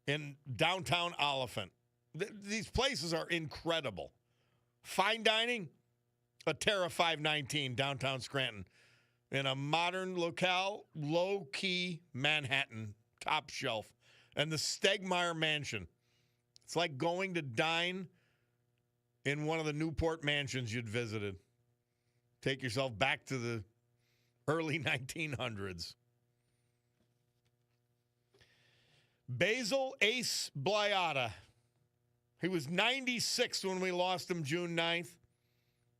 in downtown Oliphant. These places are incredible. Fine dining, a Terra 519, downtown Scranton. In a modern locale, low-key Manhattan, top shelf. And the Stegmeyer Mansion. It's like going to dine in one of the Newport mansions you'd visited. Take yourself back to the early 1900s. Basil Ace Blyata. He was 96 when we lost him June 9th.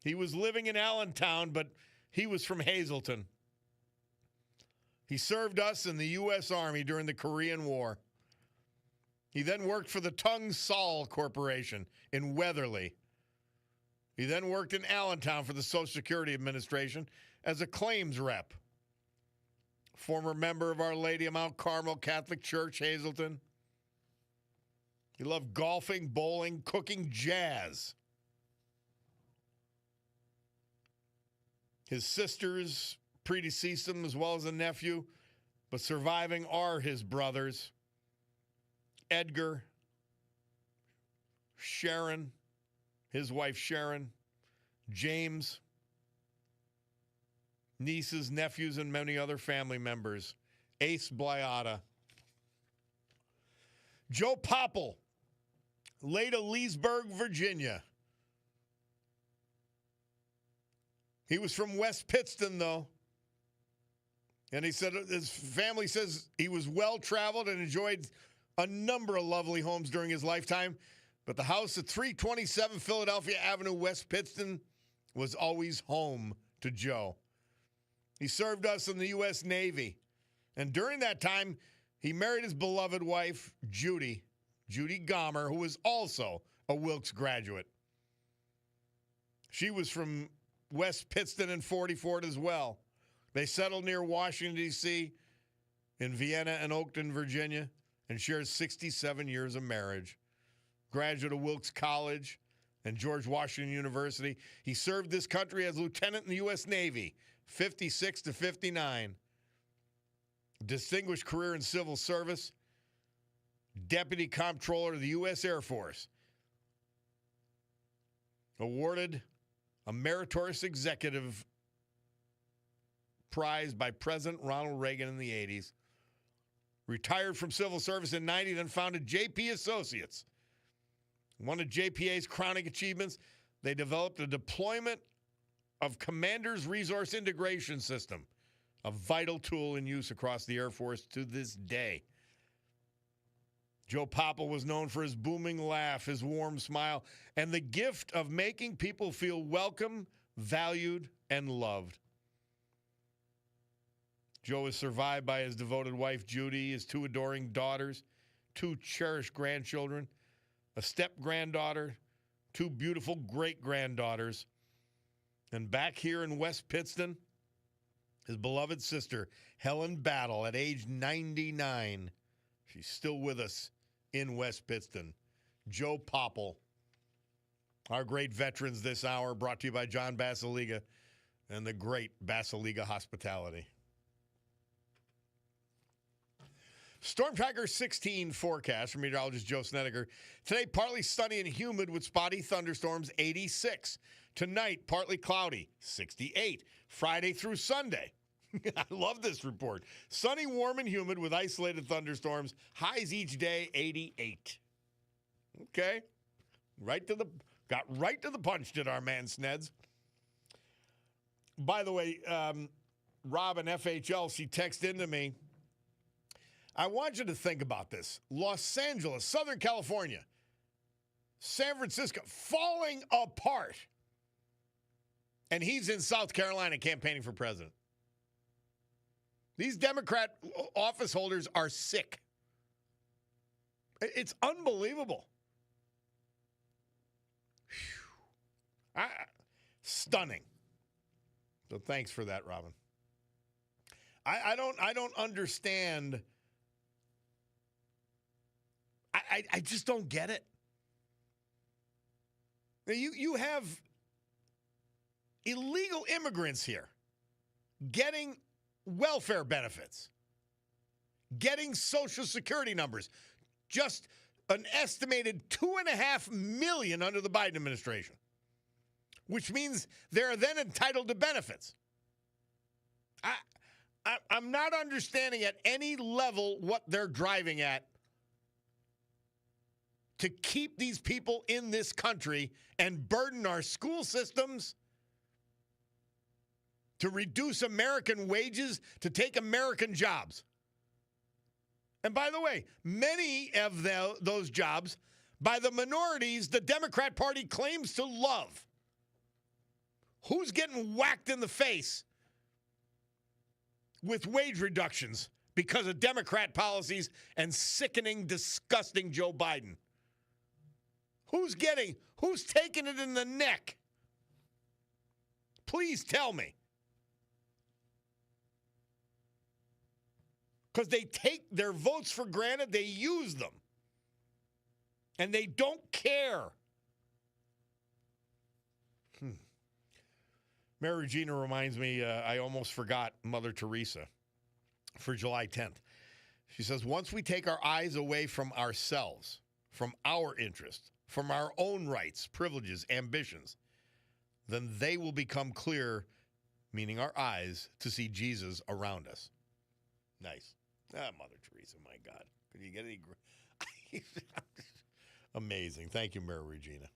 He was living in Allentown, but he was from Hazleton. He served us in the U.S. Army during the Korean War. He then worked for the Tung Sol Corporation in Weatherly. He then worked in Allentown for the Social Security Administration as a claims rep. former member of Our Lady of Mount Carmel Catholic Church, Hazleton. He loved golfing, bowling, cooking, jazz. His sisters predeceased him as well as a nephew, but surviving are his brothers, Edgar, Sharon, his wife Sharon, James, nieces, nephews, and many other family members. Ace Blyata. Joe Popple, late of Leesburg, Virginia. He was from West Pittston, though. And he said his family says he was well-traveled and enjoyed a number of lovely homes during his lifetime. But the house at 327 Philadelphia Avenue, West Pittston, was always home to Joe. He served us in the U.S. Navy. And during that time, he married his beloved wife, Judy Gomer, who was also a Wilkes graduate. She was from West Pittston and 44 as well. They settled near Washington, D.C., in Vienna and Oakton, Virginia, and shared 67 years of marriage. Graduate of Wilkes College and George Washington University. He served this country as lieutenant in the U.S. Navy, 56 to 59. Distinguished career in civil service. Deputy Comptroller of the U.S. Air Force. Awarded a meritorious executive prize by President Ronald Reagan in the 80s. Retired from civil service in 90, then founded JP Associates. One of JPA's crowning achievements, they developed a deployment of Commander's Resource Integration System, a vital tool in use across the Air Force to this day. Joe Popple was known for his booming laugh, his warm smile, and the gift of making people feel welcome, valued, and loved. Joe is survived by his devoted wife, Judy, his two adoring daughters, two cherished grandchildren, a step-granddaughter, two beautiful great-granddaughters. And back here in West Pittston, his beloved sister, Helen Battle, at age 99. She's still with us in West Pittston. Joe Popple. Our great veterans this hour, brought to you by John Basiliga and the great Basiliga Hospitality. Storm Tracker 16 forecast from meteorologist Joe Snedeker. Today, partly sunny and humid with spotty thunderstorms, 86. Tonight, partly cloudy, 68. Friday through Sunday. I love this report. Sunny, warm, and humid with isolated thunderstorms. Highs each day, 88. Okay. Got right to the punch, did our man Sneds. By the way, Rob in FHL, she texted into me. I want you to think about this. Los Angeles, Southern California, San Francisco, falling apart. And he's in South Carolina campaigning for president. These Democrat office holders are sick. It's unbelievable. Stunning. So thanks for that, Robin. I don't understand. I just don't get it. You have illegal immigrants here getting welfare benefits, getting Social Security numbers, just an estimated 2.5 million under the Biden administration, which means they're then entitled to benefits. I'm not understanding at any level what they're driving at to keep these people in this country and burden our school systems, to reduce American wages, to take American jobs. And by the way, many of those jobs by the minorities the Democrat Party claims to love. Who's getting whacked in the face with wage reductions because of Democrat policies and sickening, disgusting Joe Biden? Who's taking it in the neck? Please tell me. because they take their votes for granted. They use them. And they don't care. Mary Regina reminds me, I almost forgot Mother Teresa for July 10th. She says, once we take our eyes away from ourselves, from our interests, from our own rights, privileges, ambitions, then they will become clear, meaning our eyes, to see Jesus around us. Nice. Mother Teresa, my God. Could you get any... Amazing. Thank you, Mary Regina.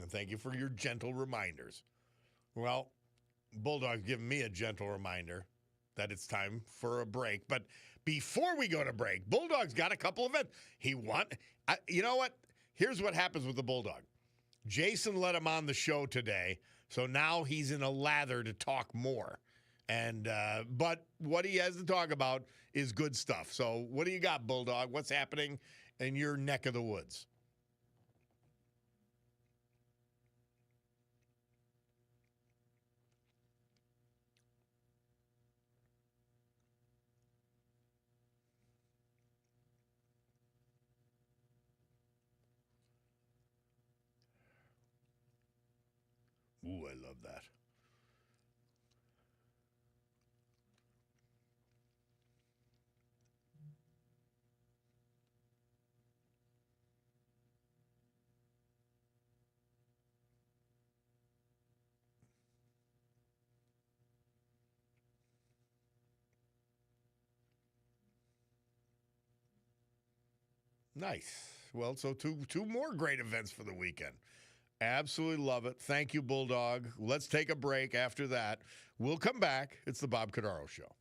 And thank you for your gentle reminders. Well, Bulldog's giving me a gentle reminder that it's time for a break. But before we go to break, Bulldog's got a couple events. You know what? Here's what happens with the Bulldog. Jason let him on the show today, so now he's in a lather to talk more. And but what he has to talk about is good stuff. So what do you got, Bulldog? What's happening in your neck of the woods? Ooh, I love that. Nice. Well, so two more great events for the weekend. Absolutely love it. Thank you, Bulldog. Let's take a break after that. We'll come back. It's the Bob Cordaro Show.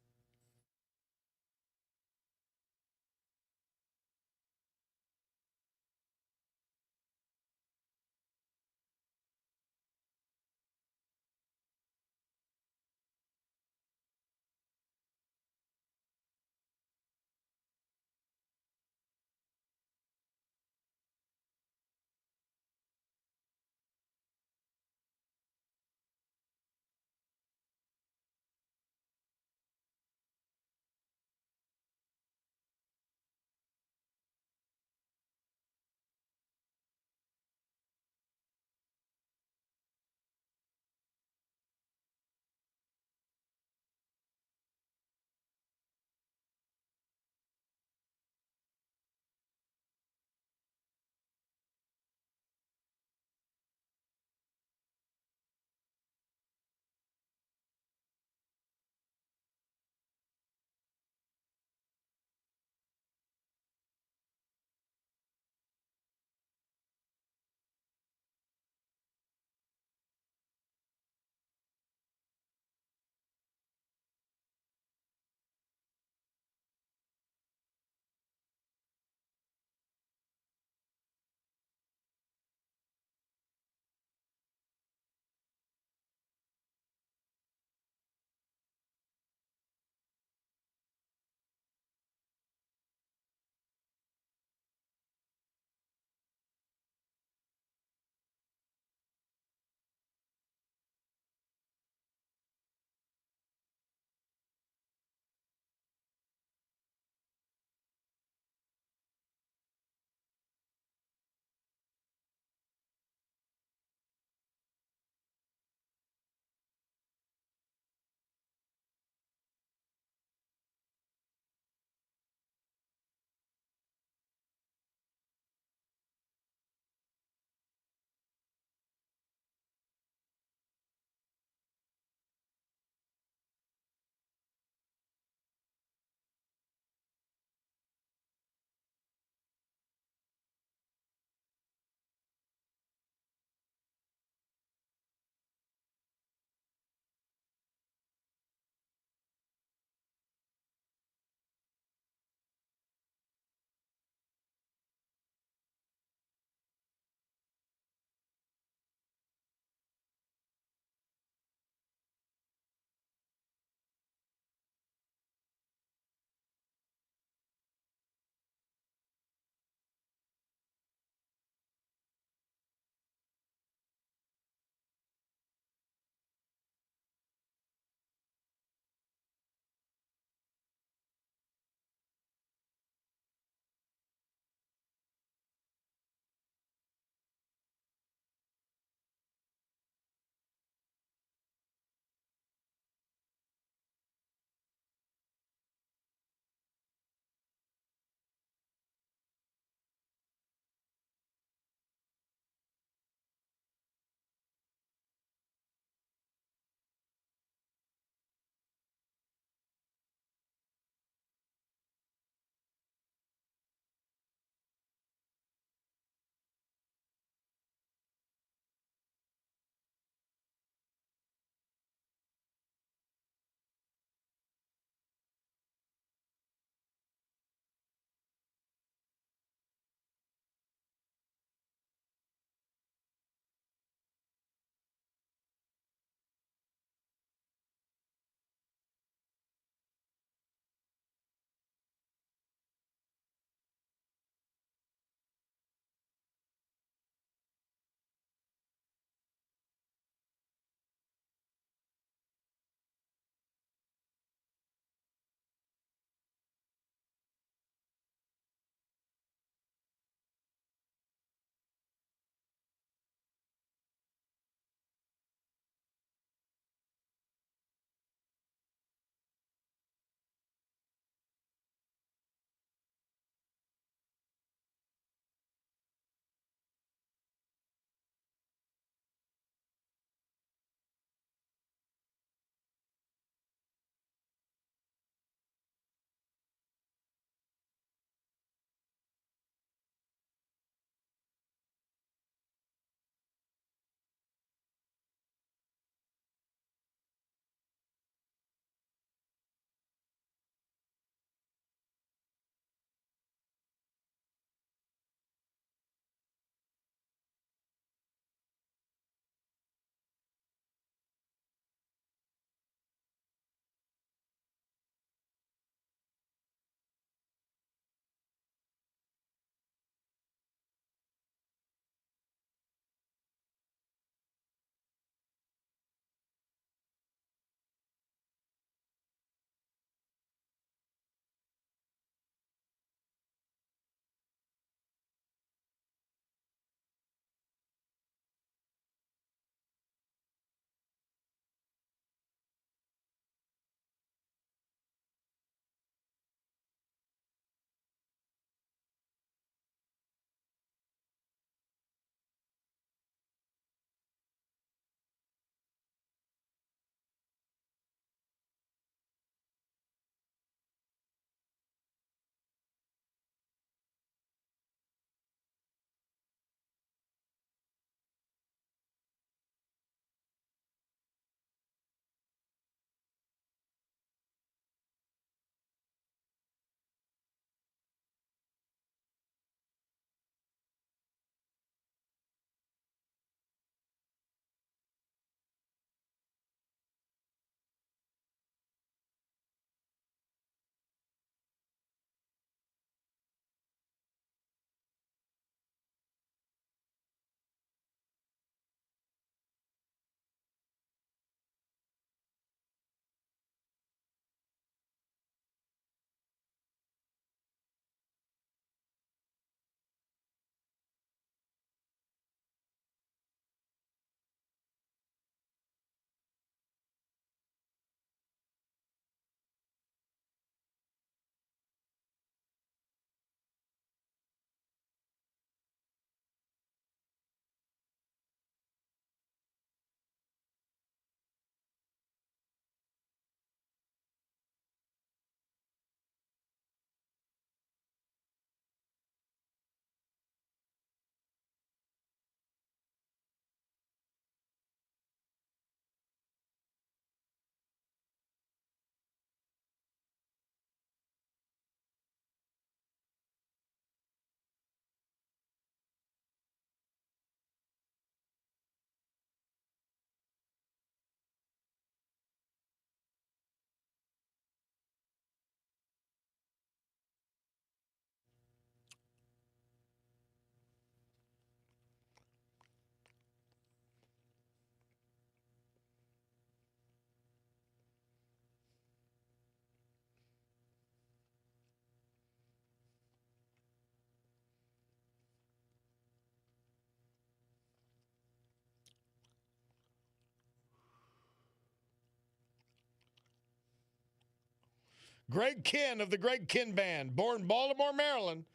Greg Kinn of the Greg Kinn Band, born Baltimore, Maryland.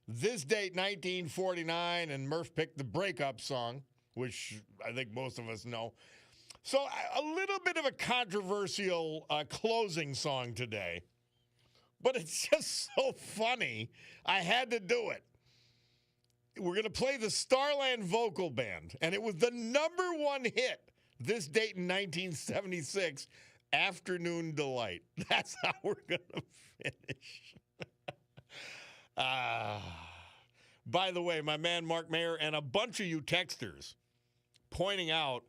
This date, 1949, and Murph picked the breakup song, which I think most of us know. So a little bit of a controversial closing song today, but it's just so funny. I had to do it. We're going to play the Starland Vocal Band, and it was the #1 hit this date in 1976, Afternoon Delight. That's how we're going to finish. By the way, my man Mark Mayer and a bunch of you texters pointing out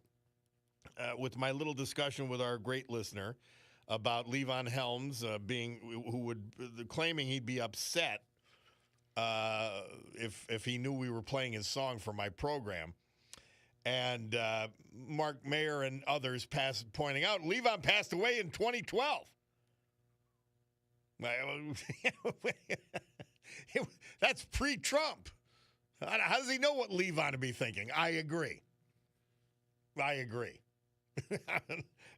with my little discussion with our great listener about Levon Helms claiming he'd be upset if he knew we were playing his song for my program. And Mark Mayer and others pointing out Levon passed away in 2012. That's pre-Trump. How does he know what Levon would be thinking? I agree.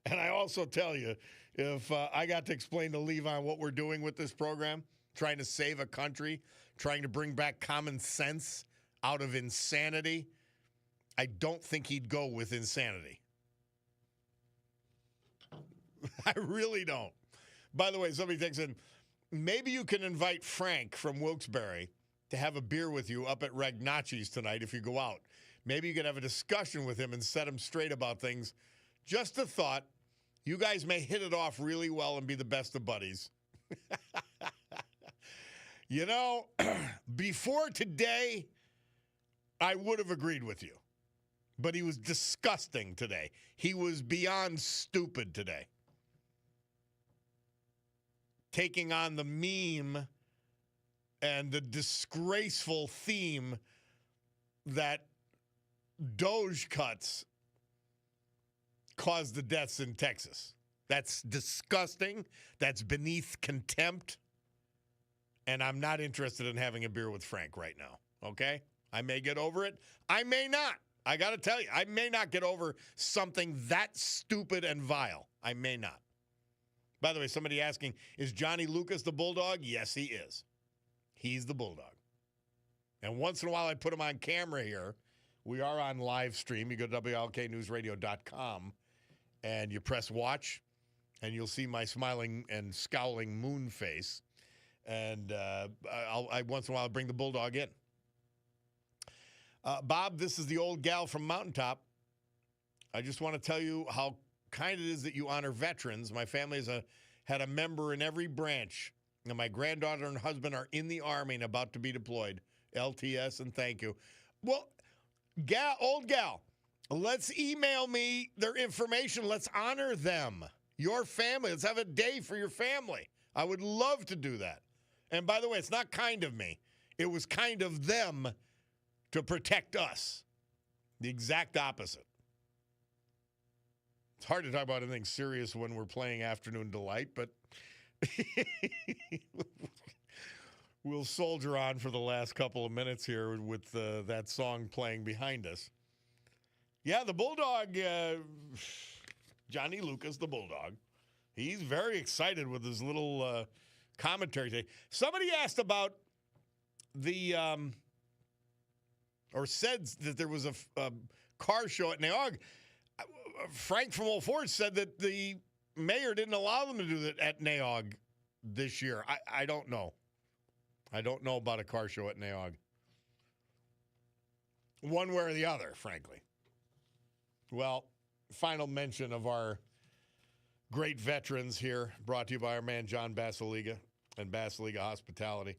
And I also tell you, if I got to explain to Levon what we're doing with this program, trying to save a country, trying to bring back common sense out of insanity, I don't think he'd go with insanity. I really don't. By the way, somebody texted, maybe you can invite Frank from Wilkes-Barre to have a beer with you up at Ragnacci's tonight if you go out. Maybe you could have a discussion with him and set him straight about things. Just a thought. You guys may hit it off really well and be the best of buddies. You know, before today, I would have agreed with you. But he was disgusting today. He was beyond stupid today. Taking on the meme and the disgraceful theme that Doge cuts caused the deaths in Texas. That's disgusting. That's beneath contempt. And I'm not interested in having a beer with Frank right now, okay? I may get over it. I may not. I got to tell you, I may not get over something that stupid and vile. I may not. By the way, somebody asking, is Johnny Lucas the Bulldog? Yes, he is. He's the Bulldog. And once in a while, I put him on camera here. We are on live stream. You go to WLKNewsRadio.com, and you press watch, and you'll see my smiling and scowling moon face. And I once in a while, I'll bring the Bulldog in. Bob, this is the old gal from Mountaintop. I just want to tell you how kind it is that you honor veterans. My family had a member in every branch, and my granddaughter and husband are in the Army and about to be deployed. LTS, and thank you. Well, old gal, let's email me their information. Let's honor them, your family. Let's have a day for your family. I would love to do that. And by the way, it's not kind of me. It was kind of them to protect us. The exact opposite. It's hard to talk about anything serious when we're playing Afternoon Delight, but we'll soldier on for the last couple of minutes here with that song playing behind us. Yeah, the Bulldog, Johnny Lucas, the Bulldog, he's very excited with his little commentary today. Somebody asked about or said that there was a car show at Neog. Frank from Old Forge said that the mayor didn't allow them to do that at Neog this year. I don't know. I don't know about a car show at Neog. One way or the other, frankly. Well, final mention of our great veterans here, brought to you by our man John Basiliga and Basiliga Hospitality.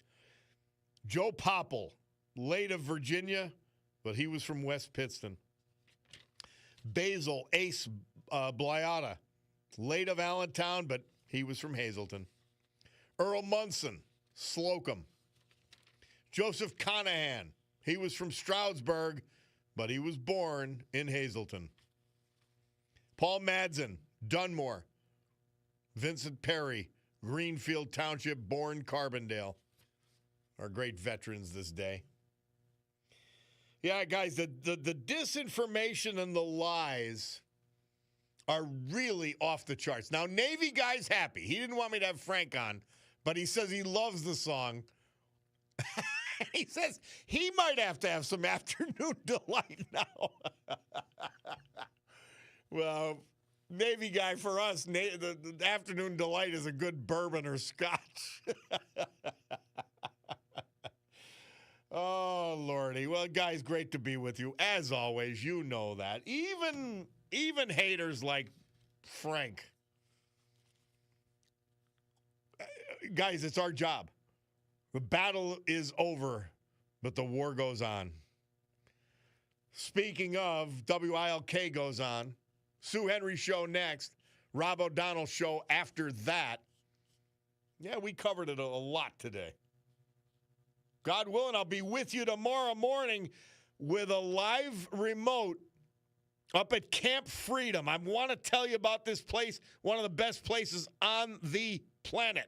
Joe Popple, late of Virginia, but he was from West Pittston. Basil Ace Blyata, late of Allentown, but he was from Hazleton. Earl Munson, Slocum. Joseph Conahan, he was from Stroudsburg, but he was born in Hazleton. Paul Madsen, Dunmore. Vincent Perry, Greenfield Township, born Carbondale. Our great veterans this day. Yeah, guys, the disinformation and the lies are really off the charts. Now, Navy Guy's happy. He didn't want me to have Frank on, but he says he loves the song. He says he might have to have some afternoon delight now. Well, Navy Guy, for us, the afternoon delight is a good bourbon or scotch. Oh, Lordy. Well, guys, great to be with you. As always, you know that. Even haters like Frank. Guys, it's our job. The battle is over, but the war goes on. Speaking of, WILK goes on. Sue Henry show next. Rob O'Donnell show after that. Yeah, we covered it a lot today. God willing, I'll be with you tomorrow morning with a live remote up at Camp Freedom. I want to tell you about this place, one of the best places on the planet.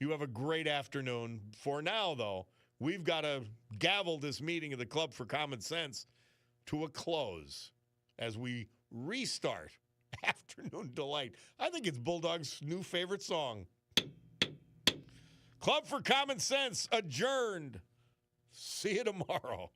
You have a great afternoon. For now, though, we've got to gavel this meeting of the Club for Common Sense to a close as we restart Afternoon Delight. I think it's Bulldog's new favorite song. Club for Common Sense adjourned. See you tomorrow.